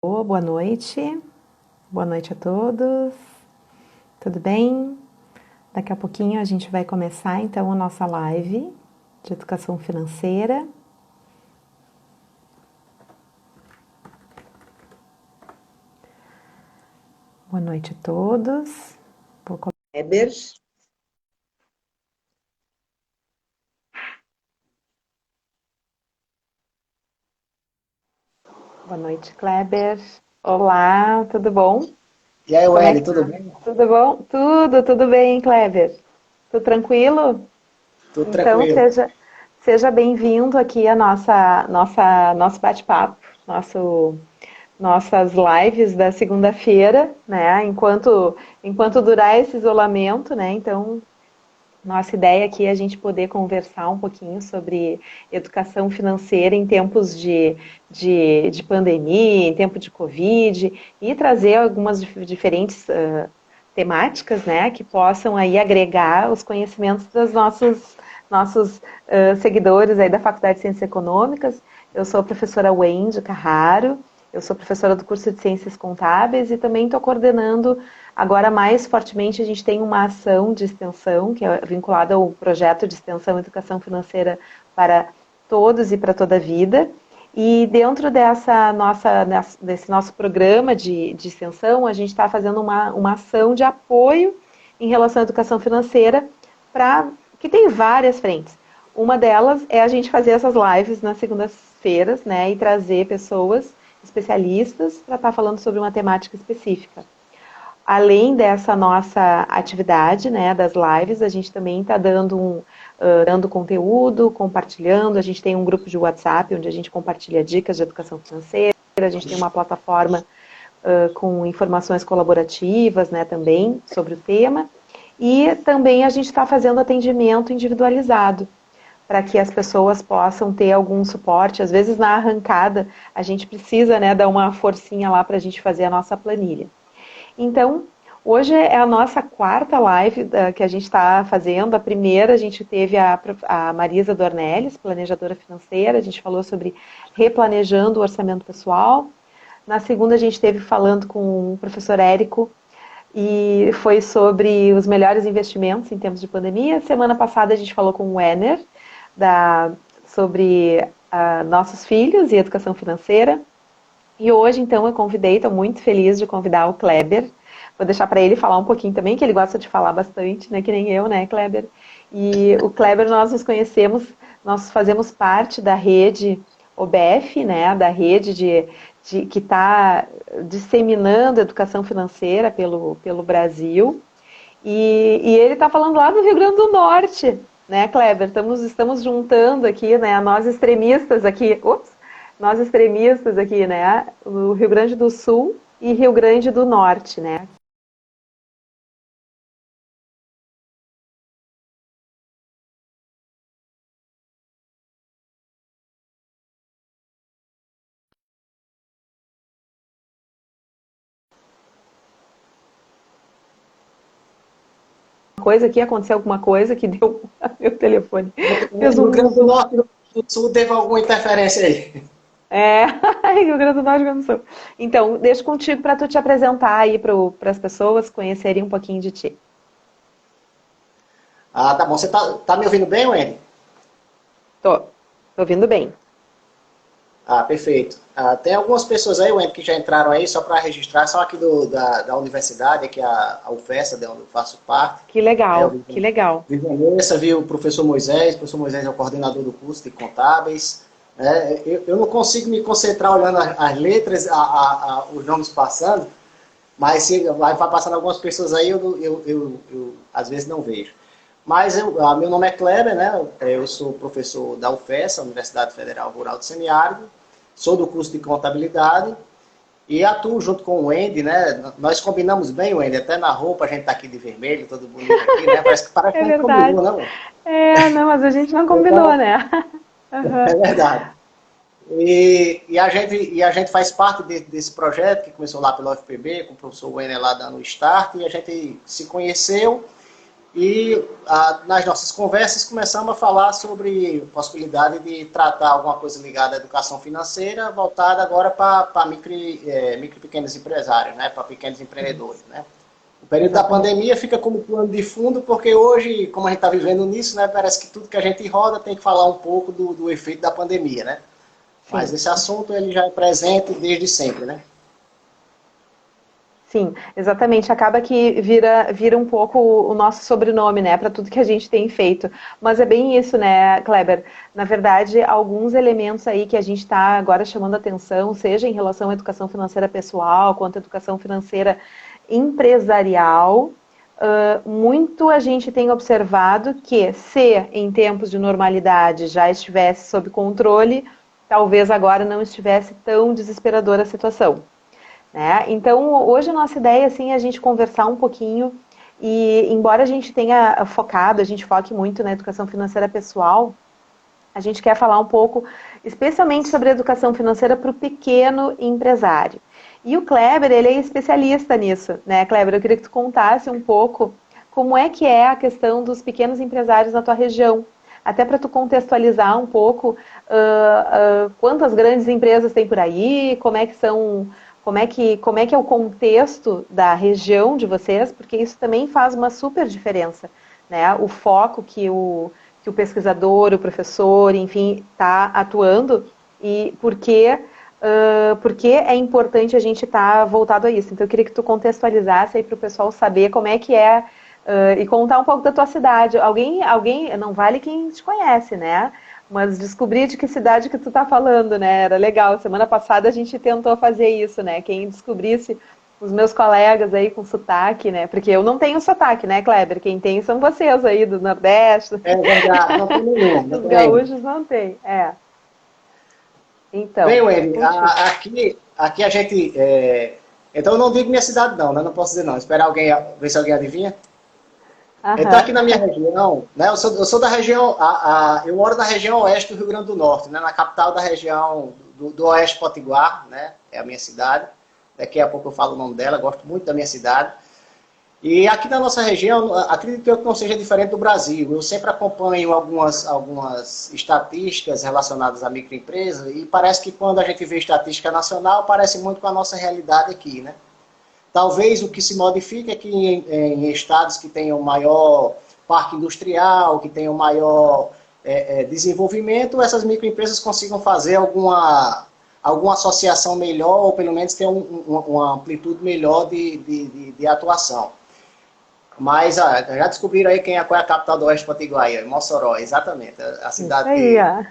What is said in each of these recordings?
Boa noite. Boa noite a todos. Tudo bem? Daqui a pouquinho a gente vai começar então a nossa live de educação financeira. Boa noite a todos. Kleber. Boa noite, Kleber. Olá, tudo bom? E aí, Como é Wendy, que tudo tá? bem? Tudo bom? Tudo bem, Kleber. Tudo tranquilo? Tudo Então, tranquilo. seja bem-vindo aqui a nosso bate-papo, nossas lives da segunda-feira, né? Enquanto durar esse isolamento, né? Então, nossa ideia aqui é a gente poder conversar um pouquinho sobre educação financeira em tempos de pandemia, em tempo de Covid, e trazer algumas diferentes temáticas, né, que possam aí agregar os conhecimentos dos nossos seguidores aí da Faculdade de Ciências Econômicas. Eu sou a professora Wendy Carraro, eu sou professora do curso de Ciências Contábeis e também estou coordenando, agora mais fortemente, a gente tem uma ação de extensão, que é vinculada ao projeto de extensão e educação financeira para todos e para toda a vida. E dentro desse nosso programa de extensão, a gente está fazendo uma ação de apoio em relação à educação financeira, que tem várias frentes. Uma delas é a gente fazer essas lives nas segundas-feiras, né, e trazer pessoas especialistas para estar falando sobre uma temática específica. Além dessa nossa atividade, né, das lives, a gente também está dando conteúdo, compartilhando. A gente tem um grupo de WhatsApp onde a gente compartilha dicas de educação financeira. A gente tem uma plataforma com informações colaborativas, né, também sobre o tema. E também a gente está fazendo atendimento individualizado para que as pessoas possam ter algum suporte. Às vezes, na arrancada, a gente precisa, né, dar uma forcinha lá para a gente fazer a nossa planilha. Então, hoje é a nossa quarta live que a gente está fazendo. A primeira, a gente teve a Marisa Dornelles, planejadora financeira. A gente falou sobre replanejando o orçamento pessoal. Na segunda, a gente teve falando com o professor Érico, e foi sobre os melhores investimentos em tempos de pandemia. Semana passada, a gente falou com o Wenner, sobre nossos filhos e educação financeira. E hoje, então, eu convidei, estou muito feliz de convidar o Kleber. Vou deixar para ele falar um pouquinho também, que ele gosta de falar bastante, né? Que nem eu, né, Kleber? E o Kleber, nós nos conhecemos, nós fazemos parte da rede OBF, né? Da rede que está disseminando educação financeira pelo Brasil. E ele está falando lá do Rio Grande do Norte, né, Kleber? Estamos juntando aqui, né, nós extremistas aqui, né, o Rio Grande do Sul e Rio Grande do Norte, né? Coisa aqui, aconteceu alguma coisa que deu meu telefone. Fez No Rio um Grande do zoom. Norte e no Rio Grande do Sul teve alguma interferência aí. É, Rio Grande do Norte, Rio Grande do Sul. Então, deixo contigo para tu te apresentar aí para as pessoas conhecerem um pouquinho de ti. Ah, tá bom. Você tá me ouvindo bem, Wendy? Tô ouvindo bem. Ah, perfeito. Ah, tem algumas pessoas aí, Wendy, que já entraram aí, só para registrar, são aqui da universidade, aqui a UFESA, de onde eu faço parte. Que É, eu legal, vi que legal. vi Vanessa, vi o professor Moisés é o coordenador do curso de contábeis. Eu não consigo me concentrar olhando as letras, os nomes passando, mas se vai passando algumas pessoas aí, eu às vezes não vejo. Mas meu nome é Kleber, né? Eu sou professor da UFESA, Universidade Federal Rural do Semiárido, sou do curso de contabilidade e atuo junto com o Wendy, né? Nós combinamos bem, Wendy, até na roupa a gente tá aqui de vermelho, todo bonito aqui, né? Parece É que a gente verdade. combinou, não? É, não, mas a gente não combinou, Então, né? é Aham. verdade. E a gente faz parte desse projeto que começou lá pela UFPB, com o professor Wendy lá dando o start, e a gente se conheceu. E nas nossas conversas começamos a falar sobre a possibilidade de tratar alguma coisa ligada à educação financeira, voltada agora para micro e pequenos empresários, né, para pequenos empreendedores. Né. O período da pandemia fica como plano de fundo, porque hoje, como a gente está vivendo nisso, né, parece que tudo que a gente roda tem que falar um pouco do efeito da pandemia. Né. Mas esse assunto ele já é presente desde sempre. Né. Sim, exatamente. Acaba que vira um pouco o nosso sobrenome, né, para tudo que a gente tem feito. Mas é bem isso, né, Kleber? Na verdade, alguns elementos aí que a gente está agora chamando atenção, seja em relação à educação financeira pessoal, quanto à educação financeira empresarial, muito a gente tem observado que, se em tempos de normalidade já estivesse sob controle, talvez agora não estivesse tão desesperadora a situação. Né? Então, hoje a nossa ideia assim, é a gente conversar um pouquinho e, embora a gente tenha focado, a gente foque muito na educação financeira pessoal, a gente quer falar um pouco, especialmente sobre a educação financeira para o pequeno empresário. E o Kleber, ele é especialista nisso, né, Kleber? Eu queria que tu contasse um pouco como é que é a questão dos pequenos empresários na tua região, até para tu contextualizar um pouco quantas grandes empresas tem por aí, como é que são, como é que é o contexto da região de vocês, porque isso também faz uma super diferença, né? O foco que o pesquisador, o professor, enfim, está atuando e porque é importante a gente estar voltado a isso. Então, eu queria que tu contextualizasse aí para o pessoal saber como é que é e contar um pouco da tua cidade. Alguém, não vale quem te conhece, né? Mas descobrir de que cidade que tu tá falando, né? Era legal. Semana passada a gente tentou fazer isso, né? Quem descobrisse os meus colegas aí com sotaque, né? Porque eu não tenho sotaque, né, Kleber? Quem tem são vocês aí do Nordeste. É verdade, não tem nenhum. Não Os tem. gaúchos não tem. É. Bem, Então, Wendy, contigo. aqui a gente. Então eu não digo minha cidade, não, né? Não posso dizer não. Esperar alguém, ver se alguém adivinha. Então aqui Aham. na minha região, né? Eu sou da região. Eu moro na região oeste do Rio Grande do Norte, né? Na capital da região do Oeste Potiguar, né? É a minha cidade. Daqui a pouco eu falo o nome dela, gosto muito da minha cidade. E aqui na nossa região, acredito eu que não seja diferente do Brasil. Eu sempre acompanho algumas estatísticas relacionadas à microempresa e parece que quando a gente vê estatística nacional, parece muito com a nossa realidade aqui, né? Talvez o que se modifique é que em estados que tenham maior parque industrial, que tenham maior desenvolvimento, essas microempresas consigam fazer alguma associação melhor, ou pelo menos ter uma amplitude melhor de atuação. Mas já descobriram aí qual é a capital do Oeste Potiguar, Mossoró, exatamente, a Isso cidade aí, que... ó.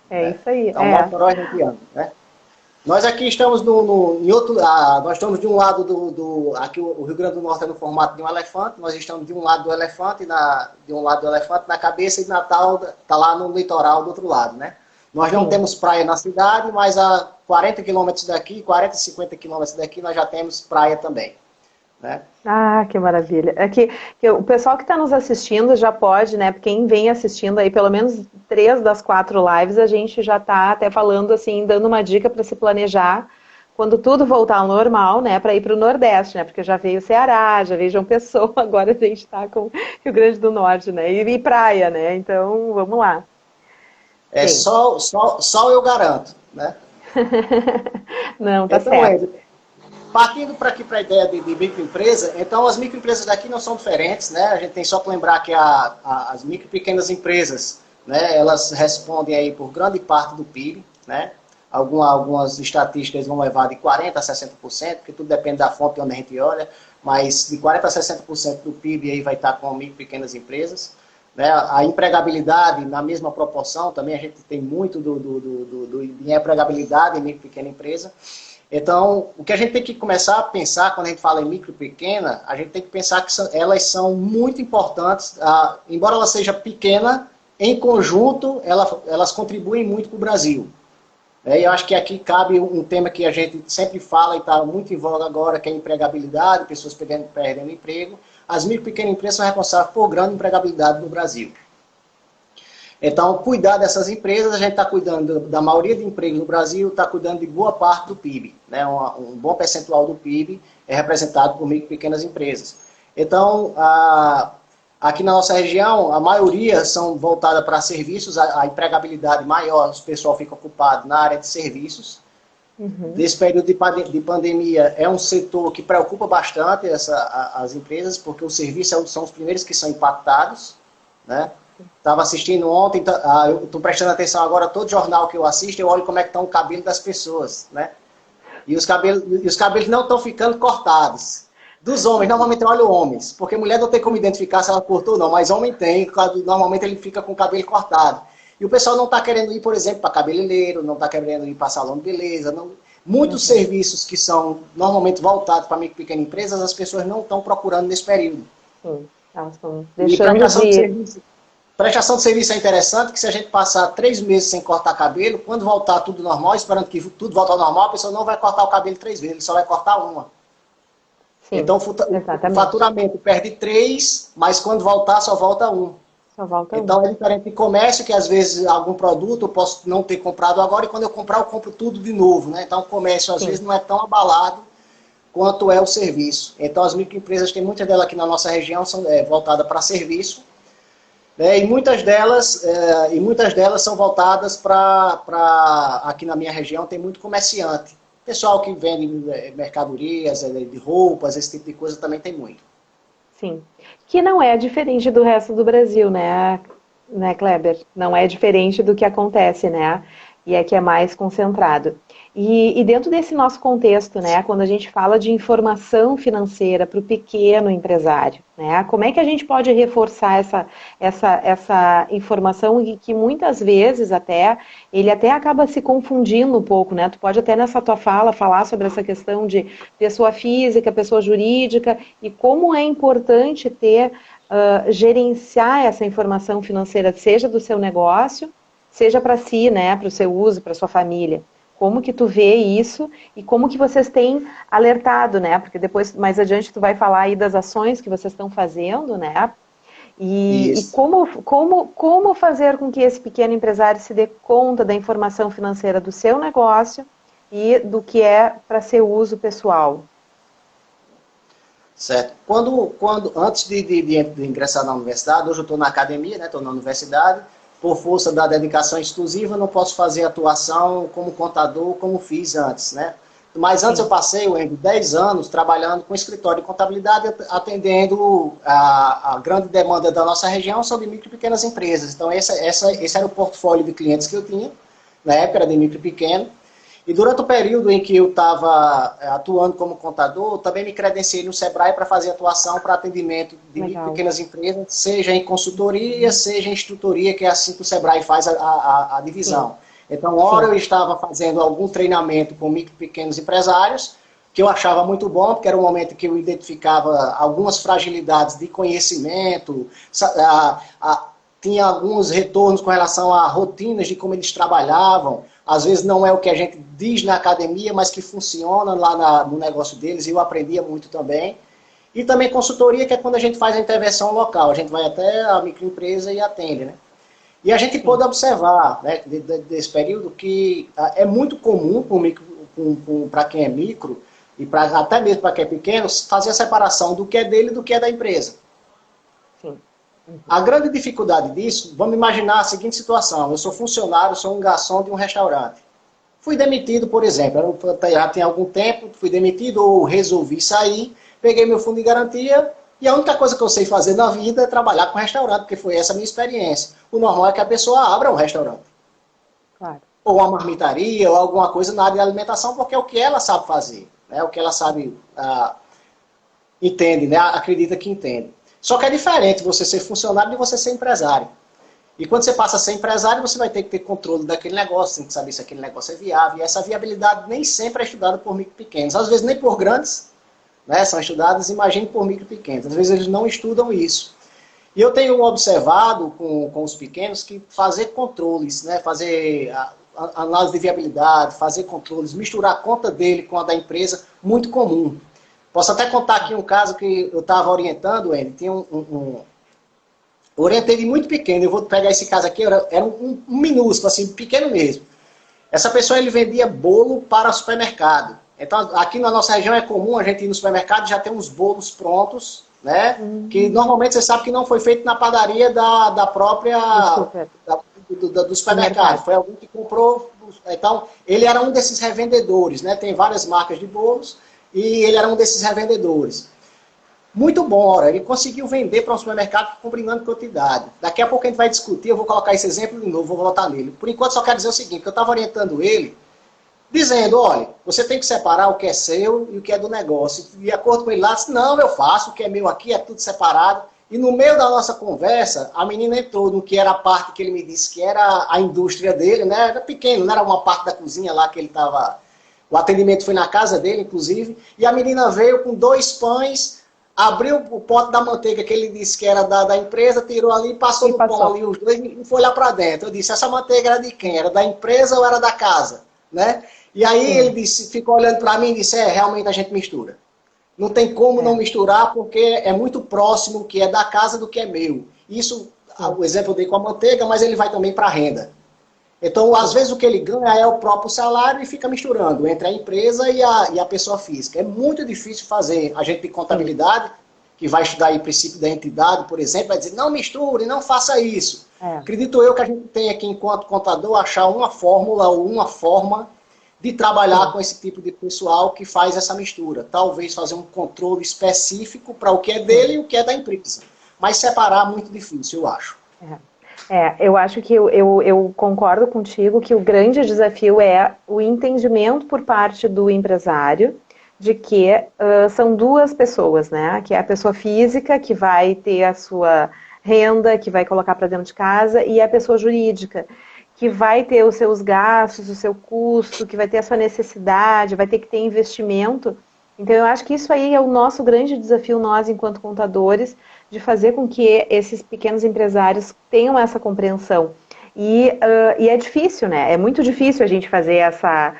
É Né? isso aí, Então, Mossoró é região, né? Nós aqui estamos em outro, nós estamos de um lado aqui o Rio Grande do Norte é no formato de um elefante, nós estamos de um lado do elefante, de um lado do elefante na cabeça, e Natal está lá no litoral do outro lado, né? Nós não sim. temos praia na cidade, mas a 40 quilômetros daqui, 40, 50 quilômetros daqui, nós já temos praia também, né? Ah, que maravilha. É que o pessoal que está nos assistindo já pode, né? Quem vem assistindo aí, pelo menos 3 das 4 lives, a gente já está até falando assim, dando uma dica para se planejar quando tudo voltar ao normal, né? Para ir para o Nordeste, né? Porque já veio o Ceará, já veio João Pessoa, agora a gente está com Rio Grande do Norte, né? E praia, né? Então, vamos lá. É Sim. sol eu garanto, né? Não, tá Então, certo. partindo para aqui para a ideia de microempresa, então as microempresas daqui não são diferentes, né? A gente tem só que lembrar que as micro e pequenas empresas, né, elas respondem aí por grande parte do PIB, né? Algumas estatísticas vão levar de 40% a 60%, porque tudo depende da fonte onde a gente olha, mas de 40% a 60% do PIB aí vai estar com micro e pequenas empresas. Né? A empregabilidade, na mesma proporção, também a gente tem muito de empregabilidade em micro e pequena empresa. Então, o que a gente tem que começar a pensar quando a gente fala em micro e pequena, a gente tem que pensar que elas são muito importantes, embora ela seja pequena, em conjunto, elas contribuem muito para o Brasil. E eu acho que aqui cabe um tema que a gente sempre fala e está muito em voga agora, que é a empregabilidade, pessoas perdendo emprego. As micro e pequenas empresas são responsáveis por grande empregabilidade no Brasil. Então, cuidar dessas empresas, a gente está cuidando da maioria de empregos no Brasil, está cuidando de boa parte do PIB. Né? Um bom percentual do PIB é representado por micro e pequenas empresas. Então, Aqui na nossa região, a maioria são voltadas para serviços, a empregabilidade maior, o pessoal fica ocupado na área de serviços. Desse período de pandemia, é um setor que preocupa bastante as empresas, porque os serviços são os primeiros que são impactados, né? Estava assistindo ontem, eu estou prestando atenção agora, todo jornal que eu assisto, eu olho como é que está o cabelo das pessoas, né? E os cabelos não estão ficando cortados. Dos homens, normalmente eu olho homens, porque mulher não tem como identificar se ela cortou ou não, mas homem tem, normalmente ele fica com o cabelo cortado. E o pessoal não está querendo ir, por exemplo, para cabeleireiro, não está querendo ir para salão de beleza. Muitos serviços que são normalmente voltados para micro e pequenas empresas, as pessoas não estão procurando nesse período. Sim, elas estão deixando prestação de serviço é interessante, que se a gente passar 3 meses sem cortar cabelo, quando voltar tudo normal, esperando que tudo volte ao normal, a pessoa não vai cortar o cabelo 3 vezes, ele só vai cortar uma. Sim, então o faturamento perde 3, mas quando voltar só volta 1. Então é diferente de comércio, que às vezes algum produto eu posso não ter comprado agora, e quando eu comprar eu compro tudo de novo, né? Então o comércio às vezes não é tão abalado quanto é o serviço. Então as microempresas, tem muitas delas aqui na nossa região, são voltadas para serviço, né? E muitas delas são voltadas para, aqui na minha região tem muito comerciante. Pessoal que vende mercadorias, de roupas, esse tipo de coisa também tem muito. Sim, que não é diferente do resto do Brasil, né, Kleber? Não é diferente do que acontece, né? E é que é mais concentrado. E dentro desse nosso contexto, né, quando a gente fala de informação financeira para o pequeno empresário, né, como é que a gente pode reforçar essa informação e que muitas vezes ele até acaba se confundindo um pouco, né? Tu pode até nessa tua fala falar sobre essa questão de pessoa física, pessoa jurídica e como é importante gerenciar essa informação financeira, seja do seu negócio, seja para si, né, para o seu uso, para sua família. Como que tu vê isso e como que vocês têm alertado, né? Porque depois, mais adiante, tu vai falar aí das ações que vocês estão fazendo, né? E como fazer com que esse pequeno empresário se dê conta da informação financeira do seu negócio e do que é para seu uso pessoal. Certo. Antes de ingressar na universidade, hoje eu estou na academia, né? Estou na universidade. Por força da dedicação exclusiva, não posso fazer atuação como contador, como fiz antes, né? Mas antes eu passei, 10 anos trabalhando com escritório de contabilidade, atendendo a grande demanda da nossa região, são de micro e pequenas empresas. Então esse era o portfólio de clientes que eu tinha, na época era de micro e pequeno. E durante o período em que eu estava atuando como contador, também me credenciei no Sebrae para fazer atuação para atendimento de micro e pequenas empresas, seja em consultoria, seja em instrutoria, que é assim que o Sebrae faz a divisão. Sim. Então, hora eu estava fazendo algum treinamento com micro e pequenos empresários, que eu achava muito bom, porque era um momento que eu identificava algumas fragilidades de conhecimento, tinha alguns retornos com relação a rotinas de como eles trabalhavam. Às vezes não é o que a gente diz na academia, mas que funciona lá no negócio deles, e eu aprendia muito também. E também consultoria, que é quando a gente faz a intervenção local. A gente vai até a microempresa e atende, né? E a gente pôde observar, né, desse período, que é muito comum para quem é micro, e até mesmo para quem é pequeno, fazer a separação do que é dele e do que é da empresa. Sim. A grande dificuldade disso, vamos imaginar a seguinte situação: eu sou funcionário, sou um garçom de um restaurante. Fui demitido, por exemplo, já tem algum tempo, fui demitido ou resolvi sair, peguei meu fundo de garantia e a única coisa que eu sei fazer na vida é trabalhar com restaurante, porque foi essa a minha experiência. O normal é que a pessoa abra um restaurante. Claro. Ou uma marmitaria, ou alguma coisa na área de alimentação, porque é o que ela sabe fazer, né? O que ela sabe, entende, né? Acredita que entende. Só que é diferente você ser funcionário de você ser empresário. E quando você passa a ser empresário, você vai ter que ter controle daquele negócio, tem que saber se aquele negócio é viável. E essa viabilidade nem sempre é estudada por micro e pequenos. Às vezes nem por grandes, né, são estudadas, imagine, por micro e pequenos. Às vezes eles não estudam isso. E eu tenho observado com os pequenos que fazer controles, né, fazer análise de viabilidade, fazer controles, misturar a conta dele com a da empresa, muito comum. Posso até contar aqui um caso que eu estava orientando, ele tinha orientei ele muito pequeno, eu vou pegar esse caso aqui, era um minúsculo, assim, pequeno mesmo. Essa pessoa, ele vendia bolo para supermercado. Então, aqui na nossa região é comum a gente ir no supermercado e já ter uns bolos prontos né? Que normalmente você sabe que não foi feito na padaria da própria do supermercado. Foi alguém que comprou. Então, ele era um desses revendedores, né? Tem várias marcas de bolos e ele era um desses revendedores. Muito bom, ora, ele conseguiu vender para um supermercado com brigando quantidade. Daqui a pouco a gente vai discutir, eu vou colocar esse exemplo de novo, vou voltar nele. Por enquanto, só quero dizer o seguinte, que eu estava orientando ele, dizendo, olha, você tem que separar o que é seu e o que é do negócio. E de acordo com ele lá, disse, não, eu faço, o que é meu aqui é tudo separado. E no meio da nossa conversa, a menina entrou no que era a parte que ele me disse que era a indústria dele, né? Era pequeno, não era uma parte da cozinha lá que ele estava... O atendimento foi na casa dele, inclusive. E a menina veio com 2 pães, abriu o pote da manteiga que ele disse que era da empresa, tirou ali, passou no pão ali os dois e foi lá para dentro. Eu disse, essa manteiga era de quem? Era da empresa ou era da casa? Né? E aí ele disse, ficou olhando para mim e disse, realmente a gente mistura. Não tem como não misturar, porque é muito próximo o que é da casa do que é meu. Isso, o exemplo eu dei com a manteiga, mas ele vai também para a renda. Então, às vezes, o que ele ganha é o próprio salário e fica misturando entre a empresa e a pessoa física. É muito difícil fazer. A gente de contabilidade, que vai estudar aí o princípio da entidade, por exemplo, vai dizer, não misture, não faça isso. Acredito eu que a gente tem aqui, enquanto contador, achar uma fórmula ou uma forma de trabalhar com esse tipo de pessoal que faz essa mistura. Talvez fazer um controle específico para o que é dele e o que é da empresa. Mas separar é muito difícil, eu acho. Eu acho que eu concordo contigo que o grande desafio é o entendimento por parte do empresário de que são 2 pessoas, né? Que é a pessoa física, que vai ter a sua renda, que vai colocar para dentro de casa, e a pessoa jurídica, que vai ter os seus gastos, o seu custo, que vai ter a sua necessidade, vai ter que ter investimento. Então, eu acho que isso aí é o nosso grande desafio, nós, enquanto contadores, de fazer com que esses pequenos empresários tenham essa compreensão. E é difícil, né? É muito difícil a gente fazer essa...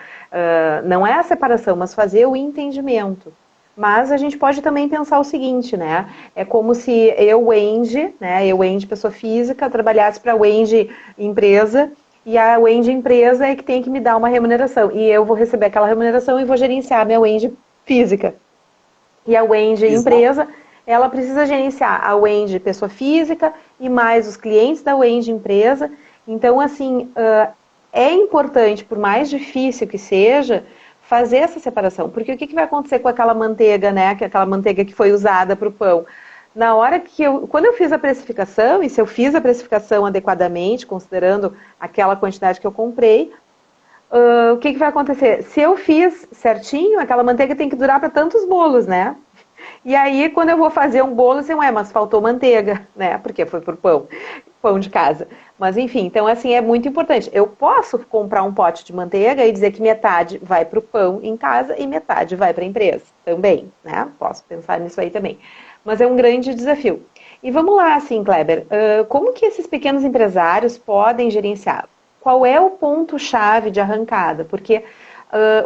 não é a separação, mas fazer o entendimento. Mas a gente pode também pensar o seguinte, né? É como se eu, Wendy, né? Eu, Wendy, pessoa física, trabalhasse para a Wendy empresa, e a Wendy empresa é que tem que me dar uma remuneração. E eu vou receber aquela remuneração e vou gerenciar a minha Wendy física. E a Wendy empresa, ela precisa gerenciar a Wendy pessoa física e mais os clientes da Wendy empresa. Então, assim, é importante, por mais difícil que seja, fazer essa separação. Porque o que vai acontecer com aquela manteiga, né? Aquela manteiga que foi usada para o pão? Na hora que quando eu fiz a precificação, e se eu fiz a precificação adequadamente, considerando aquela quantidade que eu comprei, o que vai acontecer? Se eu fiz certinho, aquela manteiga tem que durar para tantos bolos, né? E aí, quando eu vou fazer um bolo, assim, mas faltou manteiga, né? Porque foi por pão de casa. Mas, enfim, então, assim, é muito importante. Eu posso comprar um pote de manteiga e dizer que metade vai para o pão em casa e metade vai para a empresa também, né? Posso pensar nisso aí também. Mas é um grande desafio. E vamos lá, assim, Kleber, como que esses pequenos empresários podem gerenciar? Qual é o ponto-chave de arrancada? Porque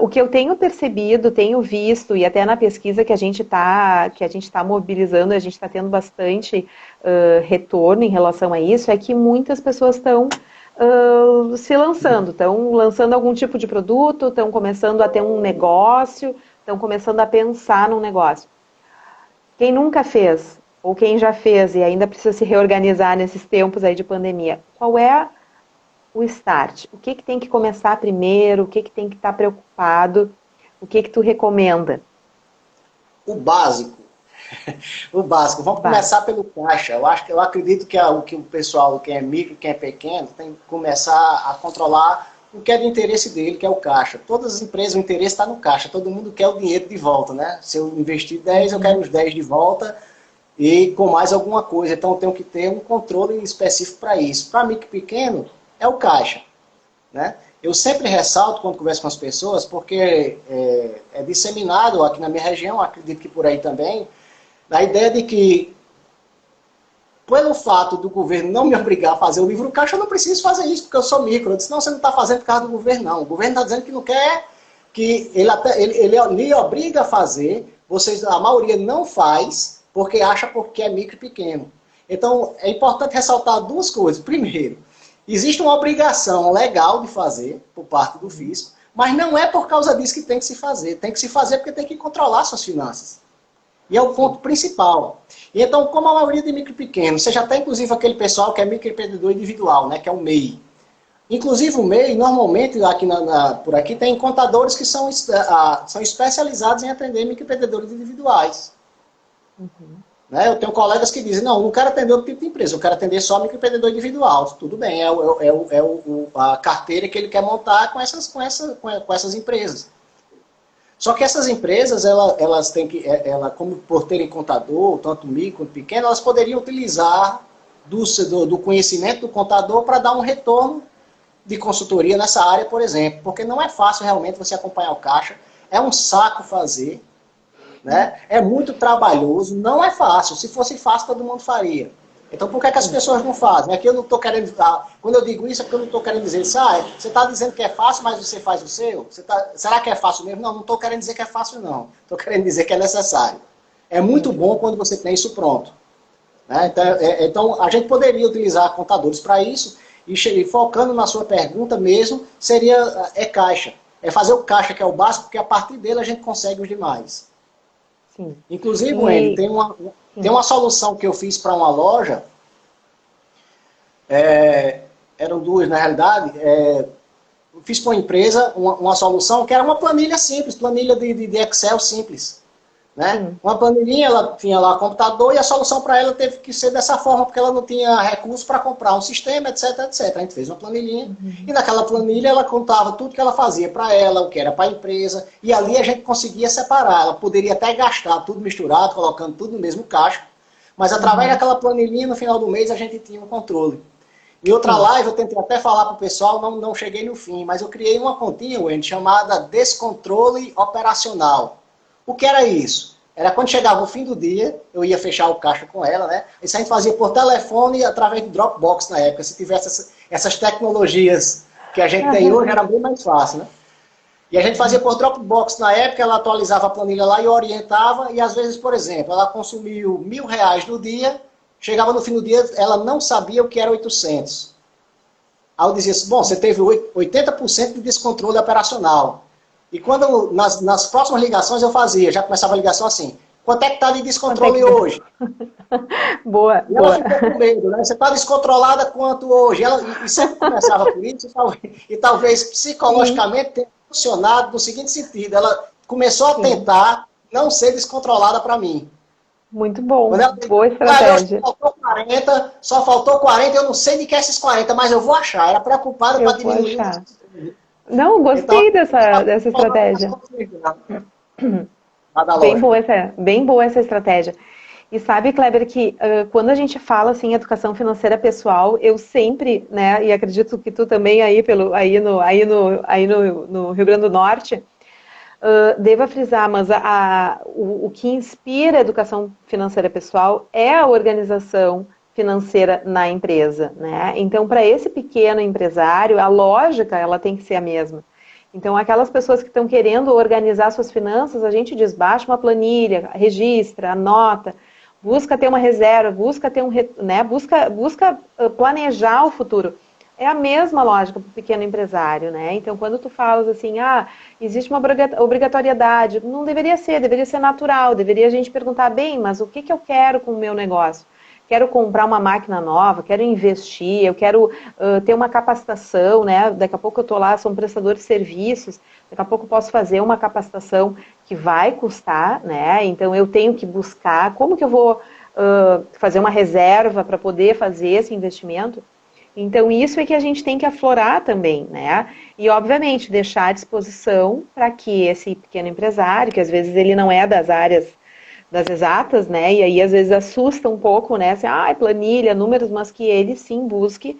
o que eu tenho percebido, tenho visto, e até na pesquisa que a gente está mobilizando, a gente está tendo bastante retorno em relação a isso, é que muitas pessoas estão se lançando, estão lançando algum tipo de produto, estão começando a ter um negócio, estão começando a pensar num negócio. Quem nunca fez, ou quem já fez e ainda precisa se reorganizar nesses tempos aí de pandemia, qual é o start? O que tem que começar primeiro? O que tem que estar preocupado? O que tu recomenda? O básico. O básico. Vamos começar pelo caixa. Eu acredito que o pessoal, quem é micro, quem é pequeno, tem que começar a controlar o que é de interesse dele, que é o caixa. Todas as empresas, o interesse está no caixa. Todo mundo quer o dinheiro de volta, né? Se eu investir 10, eu quero os 10 de volta e com mais alguma coisa. Então eu tenho que ter um controle específico para isso. Para micro e pequeno, é o caixa, né? Eu sempre ressalto quando converso com as pessoas, porque é disseminado aqui na minha região, acredito que por aí também, a ideia de que, pelo fato do governo não me obrigar a fazer o livro caixa, eu não preciso fazer isso, porque eu sou micro. Eu disse, não, você não está fazendo por causa do governo, não. O governo está dizendo que não quer, que ele lhe obriga a fazer, a maioria não faz, porque acha porque é micro e pequeno. Então, é importante ressaltar 2 coisas. Primeiro, existe uma obrigação legal de fazer por parte do fisco, mas não é por causa disso que tem que se fazer. Tem que se fazer porque tem que controlar suas finanças. E é o ponto principal. E então, como a maioria de micro e pequeno, você já tem inclusive aquele pessoal que é microempreendedor individual, né, que é o MEI. Inclusive o MEI, normalmente, aqui por aqui, tem contadores que são especializados em atender microempreendedores individuais. Uhum. Né? Eu tenho colegas que dizem, não quero atender outro tipo de empresa, eu quero atender só microempreendedor individual. Tudo bem, a carteira que ele quer montar com essas empresas. Só que essas empresas, elas têm que, como por terem contador, tanto micro quanto pequeno, elas poderiam utilizar do conhecimento do contador para dar um retorno de consultoria nessa área, por exemplo. Porque não é fácil realmente você acompanhar o caixa, é um saco fazer, né? É muito trabalhoso, não é fácil. Se fosse fácil, todo mundo faria. Então, por que as pessoas não fazem? Aqui eu não estou querendo... Quando eu digo isso, é porque eu não estou querendo dizer isso. Você está dizendo que é fácil, mas você faz o seu? Será que é fácil mesmo? Não estou querendo dizer que é fácil, não. Estou querendo dizer que é necessário. É muito bom quando você tem isso pronto. Né? Então, a gente poderia utilizar contadores para isso, e focando na sua pergunta mesmo, seria caixa. É fazer o caixa, que é o básico, porque a partir dele a gente consegue os demais. Sim. Inclusive, Wendy, tem uma solução que eu fiz para uma loja, eram duas na realidade, eu fiz para uma empresa uma solução que era uma planilha simples, planilha de Excel simples. Né? Uma planilhinha, ela tinha lá computador e a solução para ela teve que ser dessa forma, porque ela não tinha recursos para comprar um sistema, etc, etc. A gente fez uma planilhinha e naquela planilha ela contava tudo que ela fazia para ela, o que era para a empresa, e ali a gente conseguia separar. Ela poderia até gastar tudo misturado, colocando tudo no mesmo caixa, mas através daquela planilhinha, no final do mês, a gente tinha um controle. Em outra live, eu tentei até falar para o pessoal, não cheguei no fim, mas eu criei uma continha, Wendy, chamada Descontrole Operacional. O que era isso? Era quando chegava o fim do dia, eu ia fechar o caixa com ela, né? Isso a gente fazia por telefone através do Dropbox na época. Se tivesse essas tecnologias que a gente tem hoje, era bem mais fácil, né? E a gente fazia por Dropbox na época, ela atualizava a planilha lá e orientava, e às vezes, por exemplo, ela consumiu R$ 1.000 no dia, chegava no fim do dia, ela não sabia o que era 800. Aí eu dizia assim, bom, você teve 80% de descontrole operacional. E quando, nas próximas ligações eu fazia, já começava a ligação assim, quanto é que está de descontrole hoje? Boa, e ela ficou com medo, né? Você está descontrolada quanto hoje? E sempre começava por isso, e talvez psicologicamente tenha funcionado no seguinte sentido, ela começou a tentar não ser descontrolada para mim. Muito bom, disse, boa estratégia. Só faltou 40, eu não sei de que é esses 40, mas eu vou achar. Era preocupada para diminuir. Não, gostei dessa estratégia. Bem boa essa estratégia. E sabe, Kleber, que quando a gente fala assim, educação financeira pessoal, eu sempre, né, e acredito que tu também aí no Rio Grande do Norte, devo frisar, mas o que inspira a educação financeira pessoal é a organização financeira na empresa, né? Então, para esse pequeno empresário, a lógica ela tem que ser a mesma. Então, aquelas pessoas que estão querendo organizar suas finanças, a gente diz, baixa uma planilha, registra, anota, busca ter uma reserva, busca ter busca planejar o futuro. É a mesma lógica para o pequeno empresário, né? Então, quando tu falas assim, existe uma obrigatoriedade, não deveria ser natural, deveria a gente perguntar, bem, mas o que eu quero com o meu negócio? Quero comprar uma máquina nova, quero investir, eu quero ter uma capacitação, né? Daqui a pouco eu estou lá, sou um prestador de serviços, daqui a pouco eu posso fazer uma capacitação que vai custar, né? Então eu tenho que buscar, como que eu vou fazer uma reserva para poder fazer esse investimento? Então isso é que a gente tem que aflorar também, né? E obviamente deixar à disposição para que esse pequeno empresário, que às vezes ele não é das áreas das exatas, né, e aí às vezes assusta um pouco, né, assim, planilha, números, mas que ele sim busque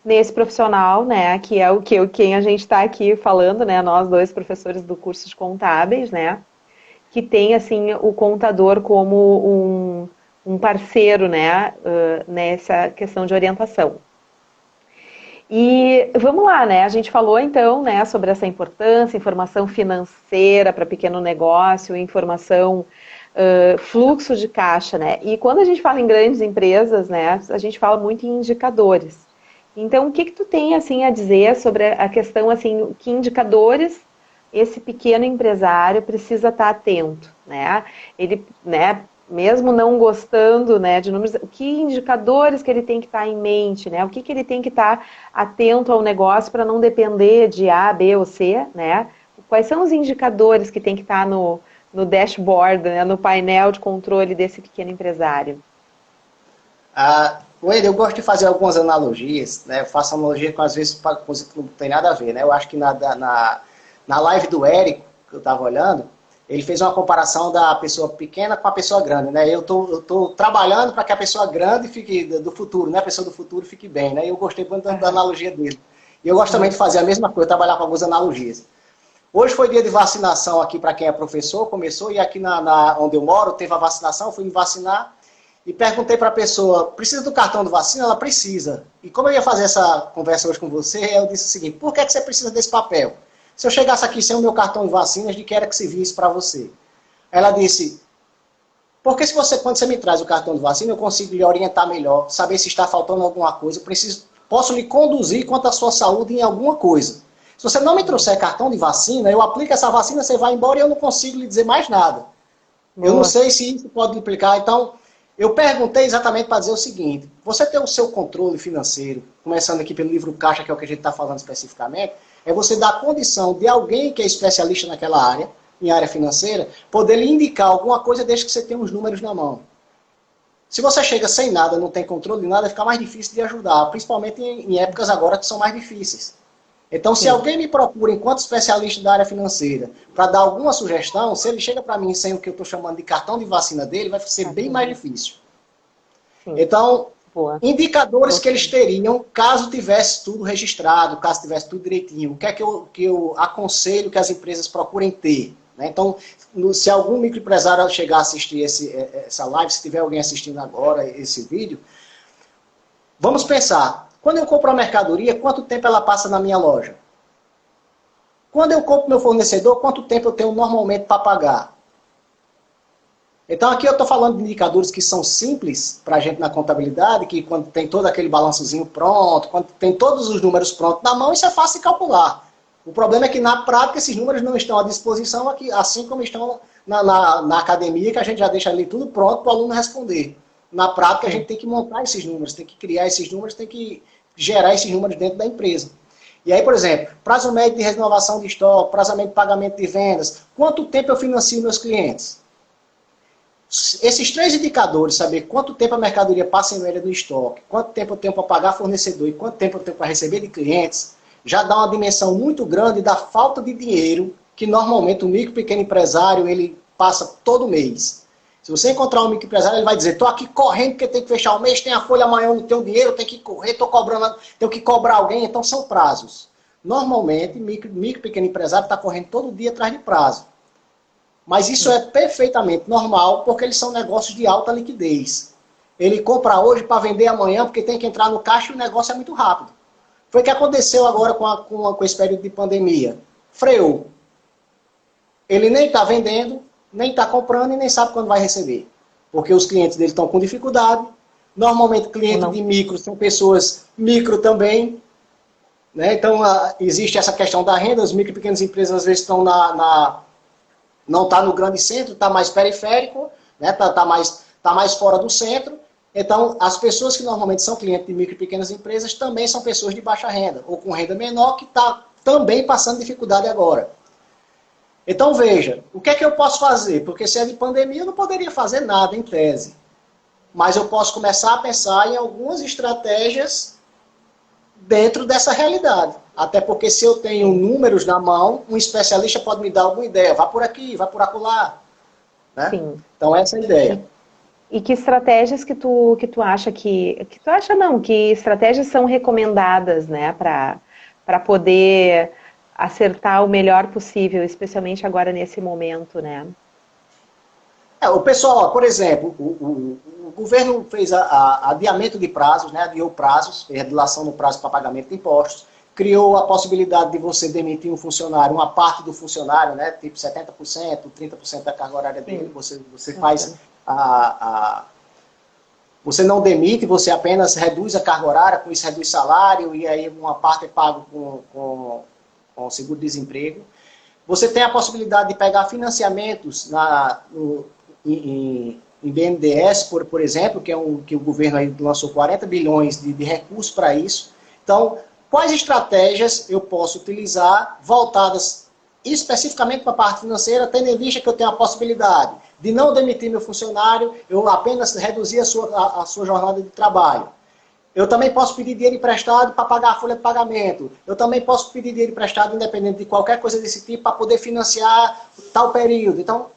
nesse profissional, né, que é quem a gente está aqui falando, né, nós dois professores do curso de contábeis, né, que tem, assim, o contador como um parceiro, né, nessa questão de orientação. E vamos lá, né, a gente falou então, né, sobre essa importância, informação financeira para pequeno negócio, informação fluxo de caixa, né? E quando a gente fala em grandes empresas, né, a gente fala muito em indicadores. Então, o que tu tem, assim, a dizer sobre a questão, assim, que indicadores esse pequeno empresário precisa estar atento, né? Ele, né, mesmo não gostando, né, de números, que indicadores que ele tem que estar em mente, né? O que ele tem que estar atento ao negócio para não depender de A, B ou C, né? Quais são os indicadores que tem que estar no dashboard, né, no painel de controle desse pequeno empresário? Wendel, eu gosto de fazer algumas analogias, né? Eu faço analogia com, às vezes, com coisa que não tem nada a ver, né? Eu acho que na live do Érico, que eu estava olhando, ele fez uma comparação da pessoa pequena com a pessoa grande, né? Eu tô trabalhando para que a pessoa grande fique, do futuro, né? A pessoa do futuro fique bem, né? E eu gostei muito da analogia dele. E eu gosto também de fazer a mesma coisa, trabalhar com algumas analogias. Hoje foi dia de vacinação aqui para quem é professor, começou, e aqui onde eu moro teve a vacinação, fui me vacinar e perguntei para a pessoa, precisa do cartão de vacina? Ela precisa. E como eu ia fazer essa conversa hoje com você, eu disse o seguinte, por que você precisa desse papel? Se eu chegasse aqui sem o meu cartão de vacinas, de que era que servia isso para você? Ela disse, porque quando você me traz o cartão de vacina, eu consigo lhe orientar melhor, saber se está faltando alguma coisa, posso lhe conduzir quanto à sua saúde em alguma coisa. Se você não me trouxer cartão de vacina, eu aplico essa vacina, você vai embora e eu não consigo lhe dizer mais nada. Boa. Eu não sei se isso pode implicar. Então, eu perguntei exatamente para dizer o seguinte, você tem o seu controle financeiro, começando aqui pelo livro Caixa, que é o que a gente está falando especificamente, é você dar a condição de alguém que é especialista naquela área, em área financeira, poder lhe indicar alguma coisa desde que você tenha os números na mão. Se você chega sem nada, não tem controle de nada, fica mais difícil de ajudar, principalmente em épocas agora que são mais difíceis. Então, se alguém me procura enquanto especialista da área financeira para dar alguma sugestão, se ele chega para mim sem o que eu estou chamando de cartão de vacina dele, vai ser bem mais difícil. Sim. Então, indicadores que eles teriam caso tivesse tudo registrado, caso tivesse tudo direitinho. O que é que eu aconselho que as empresas procurem ter? Né? Então, se algum microempresário chegar a assistir essa live, se tiver alguém assistindo agora esse vídeo, vamos pensar. Quando eu compro uma mercadoria, quanto tempo ela passa na minha loja? Quando eu compro meu fornecedor, quanto tempo eu tenho normalmente para pagar? Então aqui eu estou falando de indicadores que são simples para a gente na contabilidade, que quando tem todo aquele balançozinho pronto, quando tem todos os números prontos na mão, isso é fácil de calcular. O problema é que na prática esses números não estão à disposição, aqui, assim como estão na academia, que a gente já deixa ali tudo pronto para o aluno responder. Na prática a gente tem que montar esses números, tem que criar esses números, tem que gerar esses números dentro da empresa. E aí, por exemplo, prazo médio de renovação de estoque, prazo médio de pagamento de vendas, quanto tempo eu financio meus clientes? Esses três indicadores, saber quanto tempo a mercadoria passa em média no estoque, quanto tempo eu tenho para pagar fornecedor e quanto tempo eu tenho para receber de clientes, já dá uma dimensão muito grande da falta de dinheiro que normalmente o micro e pequeno empresário ele passa todo mês. Se você encontrar um microempresário, ele vai dizer, estou aqui correndo porque tem que fechar o mês, tem a folha amanhã, não tenho dinheiro, tenho que correr, estou cobrando, tenho que cobrar alguém, então são prazos. Normalmente, micro e pequeno empresário está correndo todo dia atrás de prazo. Mas isso é perfeitamente normal, porque eles são negócios de alta liquidez. Ele compra hoje para vender amanhã, porque tem que entrar no caixa e o negócio é muito rápido. Foi o que aconteceu agora com esse período de pandemia. Freou. Ele nem está vendendo, nem está comprando e nem sabe quando vai receber. Porque os clientes dele estão com dificuldade. Normalmente, clientes de micro são pessoas micro também. Né? Então, existe essa questão da renda. As micro e pequenas empresas, às vezes, estão não está no grande centro, está mais periférico, né? tá mais fora do centro. Então, as pessoas que normalmente são clientes de micro e pequenas empresas também são pessoas de baixa renda, ou com renda menor, que está também passando dificuldade agora. Então veja, o que é que eu posso fazer? Porque se é de pandemia eu não poderia fazer nada em tese. Mas eu posso começar a pensar em algumas estratégias dentro dessa realidade. Até porque se eu tenho números na mão, um especialista pode me dar alguma ideia. Vá por aqui, vá por acolá. Né? Sim. Então essa é a ideia. E que estratégias que tu acha que tu acha não, que estratégias são recomendadas, né, para poder acertar o melhor possível, especialmente agora nesse momento, né? O pessoal, por exemplo, o governo fez adiamento de prazos, né? Adiou prazos, dilação no prazo para pagamento de impostos, criou a possibilidade de você demitir um funcionário, uma parte do funcionário, né? Tipo 70%, 30% da carga horária dele, você faz você não demite, você apenas reduz a carga horária, com isso reduz salário, e aí uma parte é pago com seguro-desemprego. Você tem a possibilidade de pegar financiamentos em BNDES, por exemplo, que o governo aí lançou 40 bilhões de recursos para isso. Então, quais estratégias eu posso utilizar voltadas especificamente para a parte financeira, tendo em vista que eu tenho a possibilidade de não demitir meu funcionário, eu apenas reduzir a sua jornada de trabalho. Eu também posso pedir dinheiro emprestado para pagar a folha de pagamento. Eu também posso pedir dinheiro emprestado, independente de qualquer coisa desse tipo, para poder financiar tal período. Então,